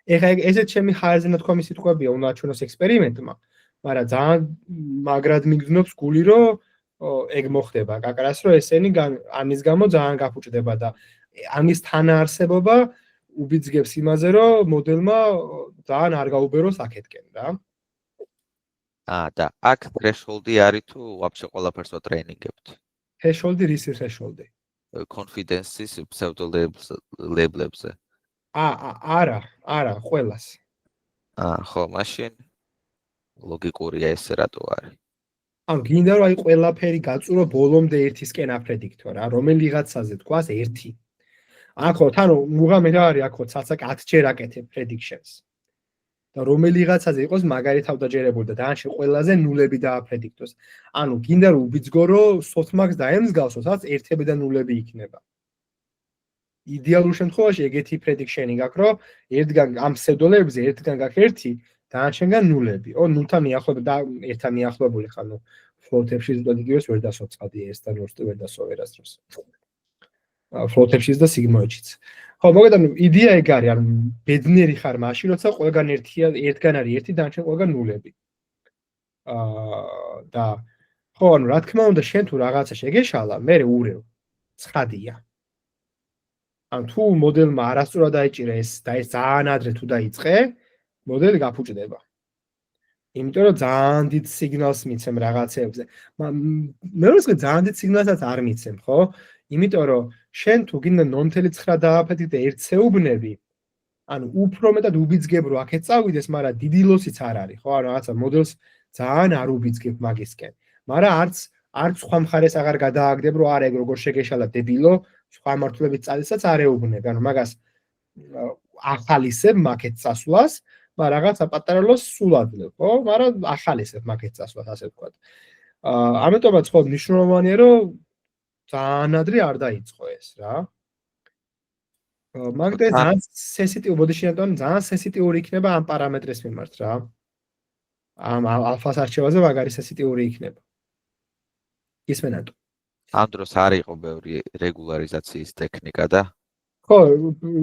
ეხლა ესეც ჩემი ხარზე ნათქვამი სიტყვებია, უნდა აჩვენოს ექსპერიმენტმა, მაგრამ ძალიან მაგრად მიგზნობს გული რომ ეგ მოხდება. კაკრას რომ ესენი ამის გამო ძალიან გაფუჭდება და ამის თანაარსებობა უბიძგებს იმაზე, რომ მოდელმა ძალიან არ გაუბეროს აქეთკენ რა. და აქ threshold-ი არის თუ ვაფშე ყველაფერს ვატრენინგებთ? Threshold-ი რის threshold-ი? Confidence-ის pseudo label-ებზე. არა, ყველას. ხო, მაშინ ლოგიკურია ესე რატო არის? ანუ გინდა რომ აი ყველაფერი გაწურო ბოლომდე ერთისკენ აფრედიქტო რა, რომელიღაცაზე თქვას 1. ახო, თანო მუღამე რა არის ახო, ცალსაკ 10 ჯერ აკეთებ predictions. და რომელიღაცაზე იყოს მაგარი თავდაჯერებული და დაანში ყველაზე ნულები დააფრედიქტოს. ანუ გინდა რომ უბიძგო რომ softmax დაემსგავსო, სადაც ერთები და ნულები იქნება. იდეალურ შემთხვევაში ეგეთი prediction-ი გაქვს, რომ ერთგან ამ pseudo-labels-ზე ერთგან გაქვს 1, დაანშენგან ნულები. ნულთან მიახლოებული და 1-თან მიახლოებული ხარ, ნუ float-ებში ზუსტად იგივეს ვერ დასოწყადი ესთან ვერ დასო ვერასდროს. float-ებშიც და sigmoid-შიც. ხო, მოგედა იდეა ეგ არის, ანუ ბედნიერი ხარ მაშინ, როცა ყველგან ერთგან არის 1, დაანჩენ ყველგან ნულები. და ხო, ანუ რა თქმა უნდა, შენ თუ რაღაცა შეგეშალა, მე ურევ. ცხადია. ანუ თუ მოდელმა არასწორად დაიჭირა ეს და ეს ძალიან ადრე თუ დაიწყე, მოდელი გაფუჭდება. იმიტომ რომ ძალიან დიდ სიგნალს მიცემ რაღაცებზე. მე როცა ძალიან დიდ სიგნალსაც არ მიცემ, ხო? იმიტომ რომ შენ თუ გინდა 0.9 დააფეთქი და ერთეუბნები, ანუ უფრო მეტად უბიძგებ რომ აქეთ წავიდეს, მაგრამ დიდი ლოსიც არ არის, ხო? ანუ რაღაცა მოდელს ძალიან არ უბიძგებ მაგისკენ. მაგრამ არც სხვა მხარეს აღარ გადააგდებ რომ არა ეგ როგორ შეგეშალა დებილო, სხვა მართლებით წადისაც არ ეუბნებ. ანუ მაგას ახალისებ მაგეთ წასვლას, მაგრამ რაღაცა პატარა ლოს სულ ადლებ, ხო? მაგრამ ახალისებ მაგეთ წასვლას, ასე ვთქვათ. ამიტომაც ხო მნიშვნელოვანია რომ ძალიან ადრე არ დაიწყო ეს რა. მაგდე ძალიან სენსიტიური ბოდიში ანტონ ძალიან სენსიტიური იქნება ამ პარამეტრის მიმართ რა. ამ ალფას არჩევაზე მაგარი სენსიტიური იქნება. ისმენატო. ამ დროს არ იყო ბევრი რეგულარიზაციის ტექნიკა და ხო,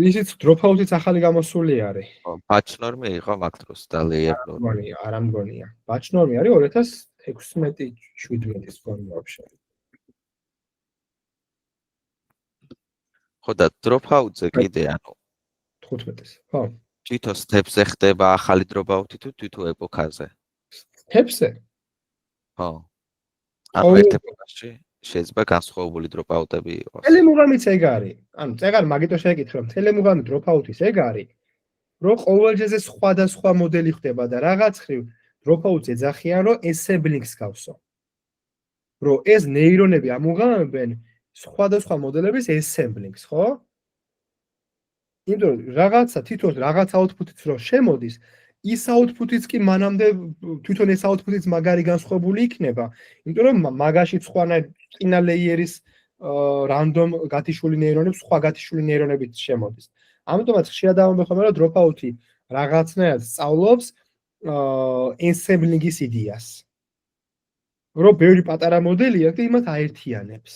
ისიც დროპაუტიც ახალი გამოსული არის. ბაჩნორმი იყო მაგ დროს და ლეიერ ნორმი. არ ამგონია. ბაჩნორმი არის 2016-17-ის გონი ვაფშე. ხო და დროპაუტზე კიდე ანუ 15-ის. ხო. თვითონ სტეპზე ხდება ახალი დროპაუტი თუ თვითონ ეპოქაზე? სტეპზე? ხო. ანუ ერთ ეპოქაში შეიძლება განსხვავებული დროპაუტები იყოს. ტელემუღამიც ეგ არის. ანუ წეგარ მაგიტო შეკითხე რომ ტელემუღამი დროპაუტის ეგ არის, რომ ყოველჯერზე სხვადასხვა მოდელი ხდება და რაღაც ხრივ დროპაუტს ეძახიან რომ assembling-ს გავსო. რომ ეს ნეირონები ამუღამებენ სხვადასხვა მოდელების assembling-ს, ხო? იმიტომ რაღაცა თვითონ რაღაც output-იც რო შემოდის, ის output-იც კი მანამდე თვითონ ეს output-იც მაგარი განსხვავებული იქნება, იმიტომ რომ მაგაში სხვანაირ წინა ლეიერის random გათიშული ნეირონებს სხვა გათიშული ნეირონებით შემოდის. ამიტომაც ხშირად ამბობენ რომ dropout-ი რაღაცნაირად სწავლობს assembling-ის იდეას. რომ ბევრი პატარა მოდელი აქვს და იმათ აერთიანებს.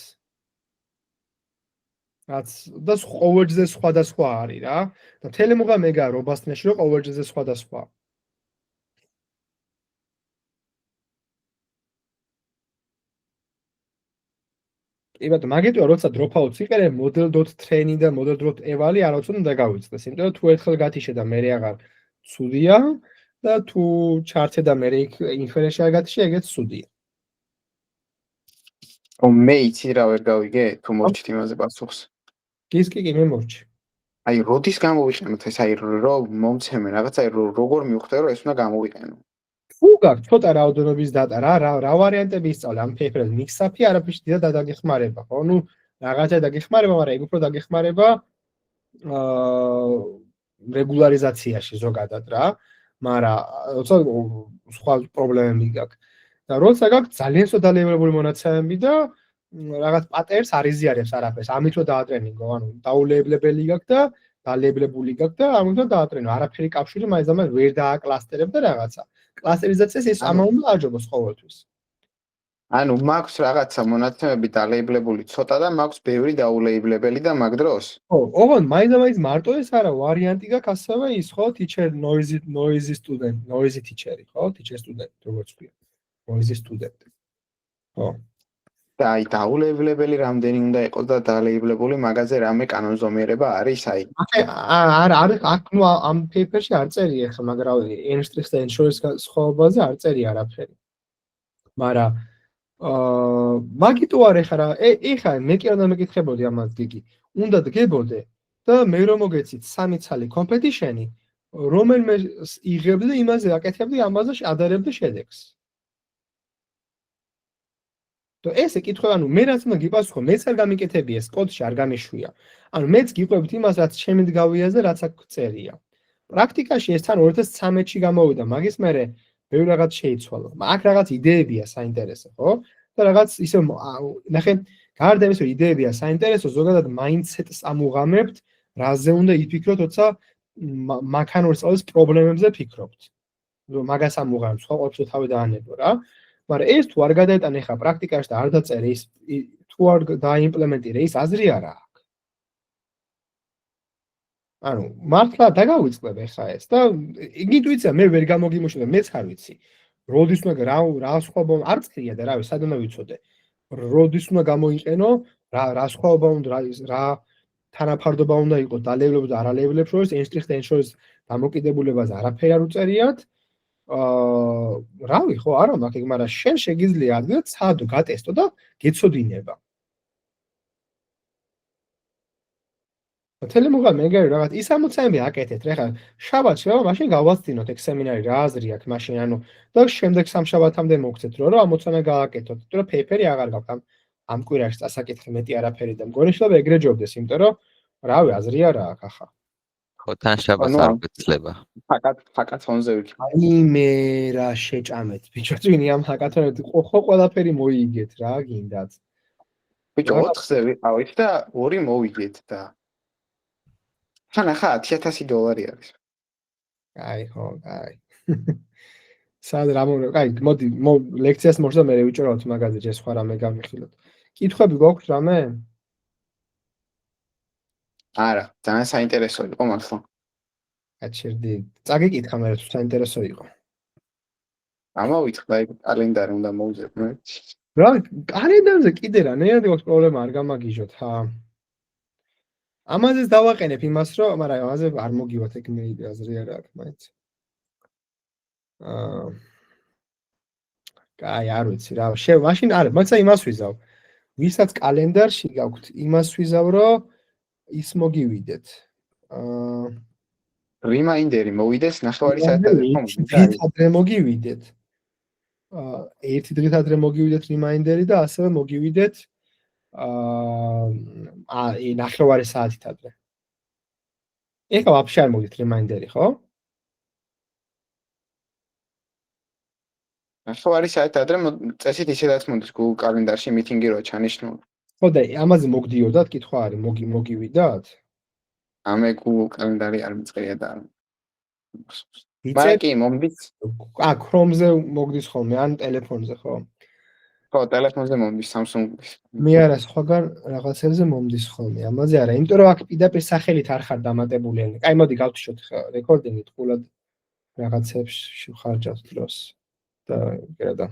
რაც და ყოველჯერზე სხვადასხვა არის რა. და ტელემუღამი ეგაა robustness-ში რომ ყოველჯერზე სხვადასხვა. კი ბატონო, მაგიტოა როცა dropout-ს იყერებ model.train და model.eval-ი არაოცარ უნდა გავიწყდეს. იმიტომ რომ თუ ერთხელ გათიშე და მე აღარ ცუდია და თუ ჩართე და მე inference-ში არ გათიშე, ეგეც ცუდია. მე იცი რა ვერ გავიგე თუ მორჩით იმაზე პასუხს. კი, მე მორჩი. აი, როდის გამოვიყენოთ ეს აი რომ მომცემენ რაღაცა როგორ მივხვდე რომ ეს უნდა გამოვიყენო. თუ გაქვს ცოტა რაოდენობის დატა რა ვარიანტები ისწავლე ამ paper-ზე mix-up-ი არაფერში დიდად დაგეხმარება, ხო? ნუ რაღაცა დაგეხმარება, მაგრამ ეგ უფრო დაგეხმარება რეგულარიზაციაში ზოგადად რა. მაგრამ როცა სხვა პრობლემები გაქვს და როცა გაქვს ძალიან სოდალებებული მონაცემები და რაღაც პატერნს არ იზიარებს არაფერს, ამით რომ დაატრენინგო, ანუ დაულეებლებელი გაქვს და დალეებლებული გაქვს და ამით რომ დაატრენო, არაფერი კავშირი მაინც ამას ვერ დააკლასტერებ და რაღაცა. კლასტერიზაციას ეს ამაუნდა აჯობოს ყოველთვის. ანუ მაქვს რაღაცა მონაცემები დალეებლებული ცოტა და მაქვს ბევრი დაულეებლებელი და მაგ დროს. ხო, ოღონდ მაინც მარტო ეს არა, ვარიანტი გაქვს ასევე ის, ხო, teacher noisy student, noisy teacher-ი, ხო, teacher student, როგორც ვთქვი. noisy student. ხო. და აი დაულეებლებელი რამდენი უნდა იყოს და დალეებლებული მაგაზე რამე კანონზომიერება არის აი. არ აქ ნუ ამ paper-ში არ წერია ხა, მაგრამ n-ს და n-ს სხვაობაზე არ წერია არაფერი. მაგრამ მაგიტო არ ეხარა, ეხა მე კი არ უნდა მეკითხებოდი ამას გიგი. უნდა დგებოდე და მე რომ მოგეცით 3 ცალი competition-ი, რომელმე იღებდი და იმაზე აკეთებდი, ამაზე ადარებდი შედეგს. და ესე კითხვა, ანუ მე რაც უნდა გიპასუხო, მეც არ გამიკეთები ეს კოდში არ გამიშვია. ანუ მეც გიყვებით იმას, რაც შემით გავიაზრე, რაც აქ წერია. პრაქტიკაში ეს თან 2013-ში გამოვიდა, მაგის მერე ბევრი რაღაც შეიცვალა. აქ რაღაც იდეებია საინტერესო, ხო? და რაღაც ისე ნახე, გარდა იმისა, რომ იდეებია საინტერესო, ზოგადად mindset-ს ამუღამებთ, რაზე უნდა იფიქროთ, როცა მანქანური სწავლის პრობლემებზე ფიქრობთ. რომ მაგას ამუღამებთ, სხვა ყოველთვის თავი დაანებო რა. მაგრამ ეს თუ არ გადაეტანე ხა პრაქტიკაში და არ დაწერე ის თუ არ დაიმპლემენტირე ის აზრი არა აქვს. ანუ მართლა დაგავიწყებ ხა ეს და ინტუიცია მე ვერ გამოგიმუშავე, მეც არ ვიცი. როდის უნდა რა სხვაობა არ წერია და რავი, სად უნდა ვიცოდე. როდის უნდა გამოიყენო, რა სხვაობა უნდა რა თანაფარდობა უნდა იყოს დალევლებს და არალევლებს შორის, n-ს და n-ს შორის დამოკიდებულებაზე არაფერი არ უწერიათ. რავი, ხო, არა მაქვს ეგ, მაგრამ შენ შეგიძლია ადგილად საადო გატესტო და გეცოდინება. თელემუღა მეგარი რაღაც ის ამოცანები აკეთეთ, რა ხა შაბათს რა მაშინ გავაცდინოთ ეგ სემინარი რა აზრი აქვს მაშინ ანუ და შემდეგ სამშაბათამდე მოგცეთ რომ ამოცანა გააკეთოთ, იმიტომ რომ ფეიფერი აღარ გაქვთ ამ კვირაში წასაკითხი მეტი არაფერი და მგონი შეიძლება ეგრე ჯობდეს, იმიტომ რომ რავი აზრი არა აქვს ახლა. ხო თან შაბათს არ გვეცლება. ჰაკათონზე ვიქი. აი მე რა შეჭამეთ ბიჭო წვინი ამ ჰაკათონებში ხო ყველაფერი მოიგეთ რა გინდათ. ბიჭო 4-ზე ვიყავით და 2 მოვიგეთ და თან ახლა $10,000 არის. აი ხო, აი. სად რა მომრე, აი მოდი ლექციას მოხდა მე ვიჭერავთ მაგაზე ჯერ სხვა რამე გამიხილოთ. კითხვები გვაქვს რამე? არა, ძალიან საინტერესო იყო მართლა. აჩერდი. წაგიკითხა მე თუ საინტერესო იყო. ამოვიწყდა ეგ კალენდარი უნდა მოვუძებნო. რა, კალენდარზე კიდე რა, ნეირად გვაქვს პრობლემა არ გამაგიჟოთ, ხა. ამაზე დავაყენებ იმას, რომ, მაგრამ ამაზე არ მოგივათ ეგ მე აზრი არა აქვს მაინც. კაი, არ ვიცი რა. მაშინ არა, მაცა იმას ვიზავ. ვისაც კალენდარში გაქვთ, იმას ვიზავ, რომ ის მოგივიდეთ. რიმაინდერი მოვიდეს ნახევარი საათად ხომ? ადრე მოგივიდეთ. ერთი დღით ადრე მოგივიდეთ რიმაინდერი და ასევე მოგივიდეთ ნახევარი საათით ადრე. ეხლა ვაფშე არ მოგიდეთ რიმაინდერი, ხო? ნახევარი საათით ადრე წესით ისედაც მომდის Google კალენდარში მიტინგი რო ჩანიშნული. ხო და ამაზე მოგდიოდათ, კითხვა არის, მოგივიდათ? ამე Google კალენდარი არ მიწყია და მაგრამ კი მომდის. Chrome-ზე მოგდის ხოლმე ან ტელეფონზე, ხო? ხო, ტელეფონზე მომდის Samsung-ის. მე არა, სხვაგან რაღაცებზე მომდის ხოლმე. ამაზე არა, იმიტომ რომ აქ პირდაპირ სახელით არ ხარ დამატებული. აი, მოდი გავთიშოთ რეკორდინგით, ყულად რაღაცებს შევხარჯავთ დროს და გერადა.